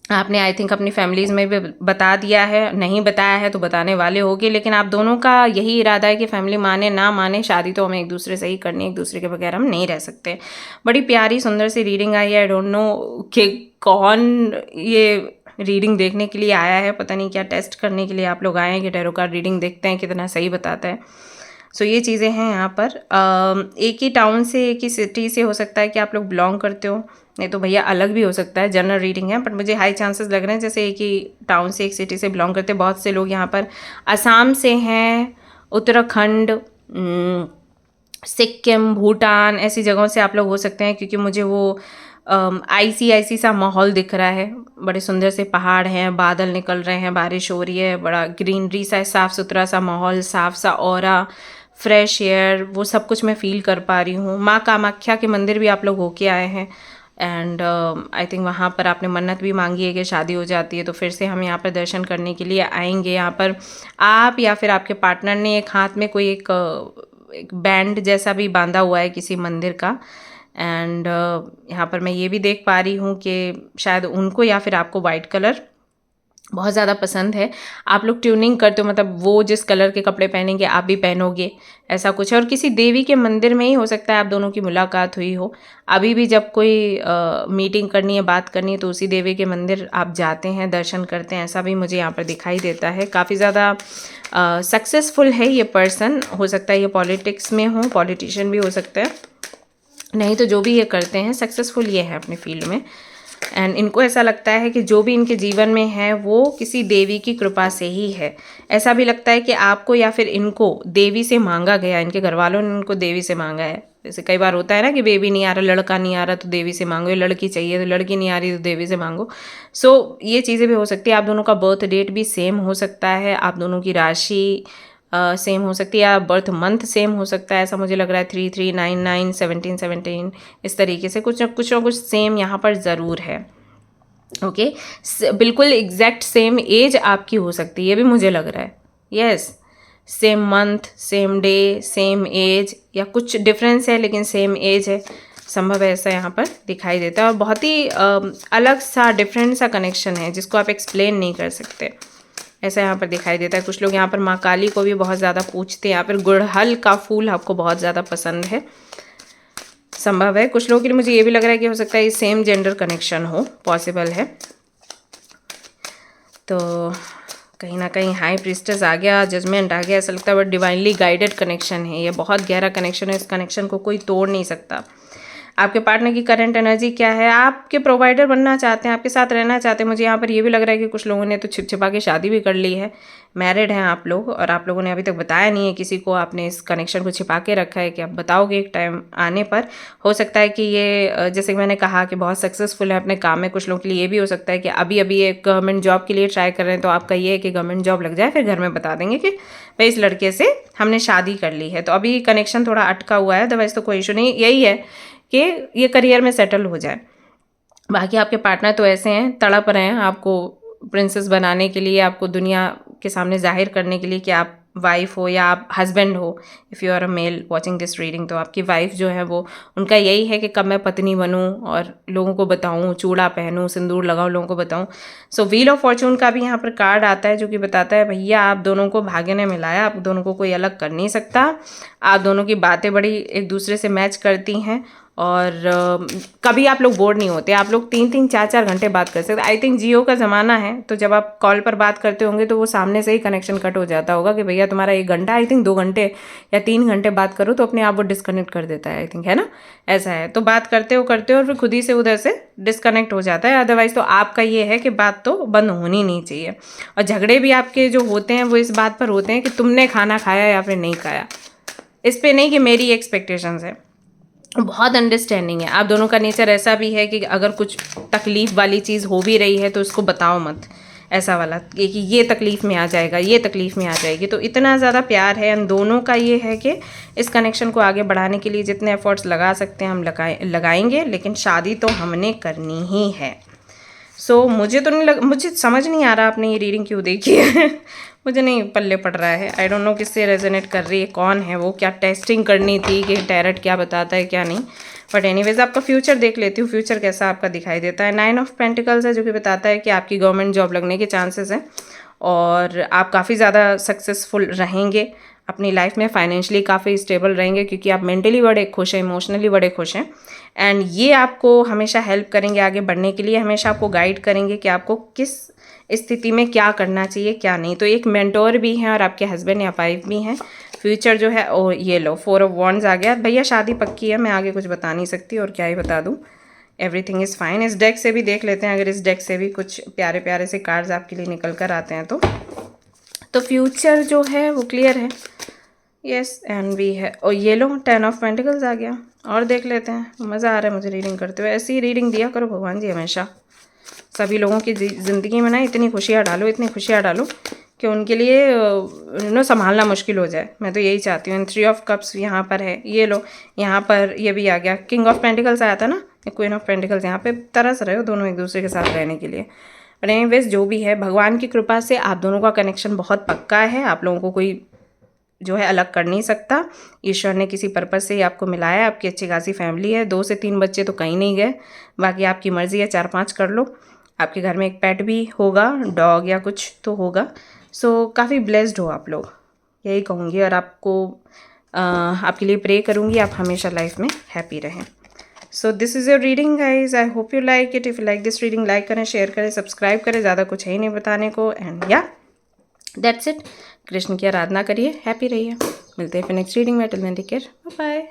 आपने आई थिंक अपनी फैमिलीज़ में भी बता दिया है, नहीं बताया है तो बताने वाले होगे, लेकिन आप दोनों का यही इरादा है कि फैमिली माने ना माने, शादी तो हमें एक दूसरे से ही करनी है, एक दूसरे के बगैर हम नहीं रह सकते। बड़ी प्यारी सुंदर सी रीडिंग आई है। आई डोंट नो कि कौन ये रीडिंग देखने के लिए आया है, पता नहीं क्या टेस्ट करने के लिए आप लोग आए हैं कि टैरो कार्ड रीडिंग देखते हैं कितना सही बताता है। सो ये चीज़ें हैं यहाँ पर। एक ही टाउन से, एक ही सिटी से हो सकता है कि आप लोग बिलोंग करते हो, नहीं तो भैया अलग भी हो सकता है, जनरल रीडिंग है, बट मुझे हाई चांसेस लग रहे हैं जैसे एक ही टाउन से, एक सिटी से बिलोंग करते हैं। बहुत से लोग यहाँ पर असम से हैं, उत्तराखंड, सिक्किम, भूटान, ऐसी जगहों से आप लोग हो सकते हैं, क्योंकि मुझे वो आईसी सा माहौल दिख रहा है। बड़े सुंदर से पहाड़ हैं, बादल निकल रहे हैं, बारिश हो रही है, बड़ा ग्रीनरी सा, साफ़ सुथरा सा माहौल, साफ सा ऑरा, फ्रेश एयर, वो सब कुछ मैं फील कर पा रही हूँ। माँ कामाख्या के मंदिर भी आप लोग होके आए हैं, एंड आई थिंक वहाँ पर आपने मन्नत भी मांगी है कि शादी हो जाती है तो फिर से हम यहाँ पर दर्शन करने के लिए आएंगे। यहाँ पर आप या फिर आपके पार्टनर ने एक हाथ में कोई एक बैंड जैसा भी बांधा हुआ है किसी मंदिर का, एंड यहाँ पर मैं ये भी देख पा रही हूँ कि शायद उनको या फिर आपको वाइट कलर बहुत ज़्यादा पसंद है। आप लोग ट्यूनिंग करते हो, मतलब वो जिस कलर के कपड़े पहनेंगे आप भी पहनोगे, ऐसा कुछ है। और किसी देवी के मंदिर में ही हो सकता है आप दोनों की मुलाकात हुई हो। अभी भी जब कोई मीटिंग करनी है, बात करनी है, तो उसी देवी के मंदिर आप जाते हैं, दर्शन करते हैं, ऐसा भी मुझे यहाँ पर दिखाई देता है। काफ़ी ज़्यादा सक्सेसफुल है ये पर्सन, हो सकता है ये पॉलिटिक्स में हो, पॉलिटिशियन भी हो सकता है, नहीं तो जो भी ये करते हैं सक्सेसफुल ये है अपने फील्ड में। एंड इनको ऐसा लगता है कि जो भी इनके जीवन में है वो किसी देवी की कृपा से ही है। ऐसा भी लगता है कि आपको या फिर इनको देवी से मांगा गया, इनके घर वालों ने इनको देवी से मांगा है। जैसे कई बार होता है ना कि बेबी नहीं आ रहा, लड़का नहीं आ रहा तो देवी से मांगो, या लड़की चाहिए तो लड़की नहीं आ रही तो देवी से मांगो। सो ये चीज़ें भी हो सकती है। आप दोनों का बर्थ डेट भी सेम हो सकता है, आप दोनों की राशि सेम हो सकती है, या बर्थ मंथ सेम हो सकता है, ऐसा मुझे लग रहा है। 3399 1717 इस तरीके से कुछ ना कुछ सेम यहाँ पर ज़रूर है। ओके, बिल्कुल एग्जैक्ट सेम एज आपकी हो सकती है, ये भी मुझे लग रहा है। Yes, same month, same day, same age, या कुछ डिफरेंस है लेकिन सेम एज है, संभव है, ऐसा यहाँ पर दिखाई देता है। और बहुत ही अलग सा डिफरेंट सा कनेक्शन है जिसको आप एक्सप्लेन नहीं कर सकते, ऐसा यहाँ पर दिखाई देता है। कुछ लोग यहाँ पर माँ काली को भी बहुत ज़्यादा पूछते हैं, या फिर गुड़हल का फूल आपको बहुत ज़्यादा पसंद है, संभव है। कुछ लोगों के लिए मुझे ये भी लग रहा है कि हो सकता है ये सेम जेंडर कनेक्शन हो, पॉसिबल है। तो कहीं ना कहीं हाई प्रीस्टेस आ गया, जजमेंट आ गया, ऐसा लगता है बट डिवाइनली गाइडेड कनेक्शन है, ये बहुत गहरा कनेक्शन है, इस कनेक्शन को कोई तोड़ नहीं सकता। आपके पार्टनर की करंट एनर्जी क्या है? आपके प्रोवाइडर बनना चाहते हैं, आपके साथ रहना चाहते हैं। मुझे यहाँ पर ये भी लग रहा है कि कुछ लोगों ने तो छिप छिपा के शादी भी कर ली है, मैरिड हैं आप लोग, और आप लोगों ने अभी तक बताया नहीं है किसी को, आपने इस कनेक्शन को छिपा के रखा है कि आप बताओगे एक टाइम आने पर। हो सकता है कि ये जैसे कि मैंने कहा कि बहुत सक्सेसफुल है अपने काम में। कुछ लोगों के लिए ये भी हो सकता है कि अभी अभी एक गवर्नमेंट जॉब के लिए ट्राई कर रहे हैं, तो आपका ये है कि गवर्नमेंट जॉब लग जाए, फिर घर में बता देंगे कि भाई इस लड़के से हमने शादी कर ली है। तो अभी कनेक्शन थोड़ा अटका हुआ है, अदरवाइज तो कोई इशू नहीं, यही है कि ये करियर में सेटल हो जाए। बाकी आपके पार्टनर तो ऐसे हैं, तड़प रहे हैं आपको प्रिंसेस बनाने के लिए, आपको दुनिया के सामने जाहिर करने के लिए कि आप वाइफ हो या आप हस्बैंड हो। If you are a male watching this reading, तो आपकी वाइफ जो है वो, उनका यही है कि कब मैं पत्नी बनूं और लोगों को बताऊं, चूड़ा पहनूं, सिंदूर लगाऊं, लोगों को बताऊं। सो व्हील ऑफ फॉर्चून का भी यहाँ पर कार्ड आता है जो कि बताता है भैया आप दोनों को भाग्य ने मिलाया, आप दोनों को कोई अलग कर नहीं सकता, आप दोनों की बातें बड़ी एक दूसरे से मैच करती हैं और कभी आप लोग बोर नहीं होते, आप लोग 3-3 4-4 घंटे बात कर सकते। आई थिंक जियो का ज़माना है, तो जब आप कॉल पर बात करते होंगे तो वो सामने से ही कनेक्शन कट हो जाता होगा कि भैया तुम्हारा 1 घंटा, आई थिंक 2 घंटे या 3 घंटे बात करो तो अपने आप वो डिस्कनेक्ट कर देता है, आई थिंक, है ना? ऐसा है। तो बात करते हो और फिर खुद ही से उधर से डिस्कनेक्ट हो जाता है। अदरवाइज़ तो आपका ये है कि बात तो बंद होनी नहीं चाहिए। और झगड़े भी आपके जो होते हैं वो इस बात पर होते हैं कि तुमने खाना खाया या फिर नहीं खाया, इस पे नहीं कि मेरी एक्सपेक्टेशंस है। बहुत अंडरस्टैंडिंग है, आप दोनों का नेचर ऐसा भी है कि अगर कुछ तकलीफ़ वाली चीज़ हो भी रही है तो उसको बताओ मत, ऐसा वाला कि ये तकलीफ़ में आ जाएगा, ये तकलीफ़ में आ जाएगी। तो इतना ज़्यादा प्यार है इन दोनों का, ये है कि इस कनेक्शन को आगे बढ़ाने के लिए जितने एफर्ट्स लगा सकते हैं हम लगाएंगे, लेकिन शादी तो हमने करनी ही है। मुझे तो नहीं मुझे समझ नहीं आ रहा आपने ये रीडिंग क्यों देखी है मुझे नहीं पल्ले पड़ रहा है। आई डोंट नो किससे रेजोनेट कर रही है, कौन है वो, क्या टेस्टिंग करनी थी कि टैरट क्या बताता है क्या नहीं। बट एनीवेज आपका फ्यूचर देख लेती हूँ, फ्यूचर कैसा आपका दिखाई देता है। 9 ऑफ पेंटिकल्स है जो कि बताता है कि आपकी गवर्नमेंट जॉब लगने के चांसेस हैं और आप काफ़ी ज़्यादा सक्सेसफुल रहेंगे अपनी लाइफ में, फाइनेंशियली काफ़ी स्टेबल रहेंगे क्योंकि आप मेंटली बड़े खुश हैं, इमोशनली बड़े खुश हैं। एंड ये आपको हमेशा हेल्प करेंगे आगे बढ़ने के लिए, हमेशा आपको गाइड करेंगे कि आपको किस स्थिति में क्या करना चाहिए क्या नहीं। तो एक मेंटोर भी हैं और आपके हस्बैंड या वाइफ भी हैं। फ्यूचर जो है ओ ये लो 4 ऑफ वॉन्ड्स आ गया। भैया शादी पक्की है, मैं आगे कुछ बता नहीं सकती और क्या ही बता दूँ, एवरीथिंग इज़ फाइन। इस डेक से भी देख लेते हैं, अगर इस डेक से भी कुछ प्यारे प्यारे से कार्ड्स आपके लिए निकल कर आते हैं तो फ्यूचर जो है वो क्लियर है। यस एंड भी है और ये लो 10 ऑफ पेंटिकल्स आ गया। और देख लेते हैं, मज़ा आ रहा है मुझे रीडिंग करते हुए। ऐसी ही रीडिंग दिया करो भगवान जी हमेशा, सभी लोगों की ज़िंदगी में ना इतनी खुशियाँ डालो कि उनके लिए संभालना मुश्किल हो जाए। मैं तो यही चाहती हूँ। 3 ऑफ कप्स यहाँ पर है, ये लो यहाँ पर ये भी आ गया। किंग ऑफ पेंटिकल्स आया था ना, क्वीन ऑफ पेंटिकल्स, यहाँ पे तरस रहे हो दोनों एक दूसरे के साथ रहने के लिए। बट एनीवेज जो भी है, भगवान की कृपा से आप दोनों का कनेक्शन बहुत पक्का है। आप लोगों को कोई जो है अलग कर नहीं सकता। ईश्वर ने किसी पर्पज़ से ही आपको मिलाया। आपकी अच्छी खासी फैमिली है, 2 से 3 बच्चे तो कहीं नहीं गए, बाकी आपकी मर्ज़ी है 4-5 कर लो। आपके घर में एक पेट भी होगा, डॉग या कुछ तो होगा। काफ़ी ब्लेस्ड हो आप लोग, यही कहूँगी। और आपके लिए प्रे करूँगी आप हमेशा लाइफ में हैप्पी रहें। This is your reading guys, I hope you like it. If you like this reading, like करें, शेयर करें, सब्सक्राइब करें। ज़्यादा कुछ है ही नहीं बताने को। एंड या दैट्स इट। कृष्ण की आराधना करिए, हैप्पी रहिए। मिलते हैं फिर नेक्स्ट रीडिंग में। Till then take care, bye bye.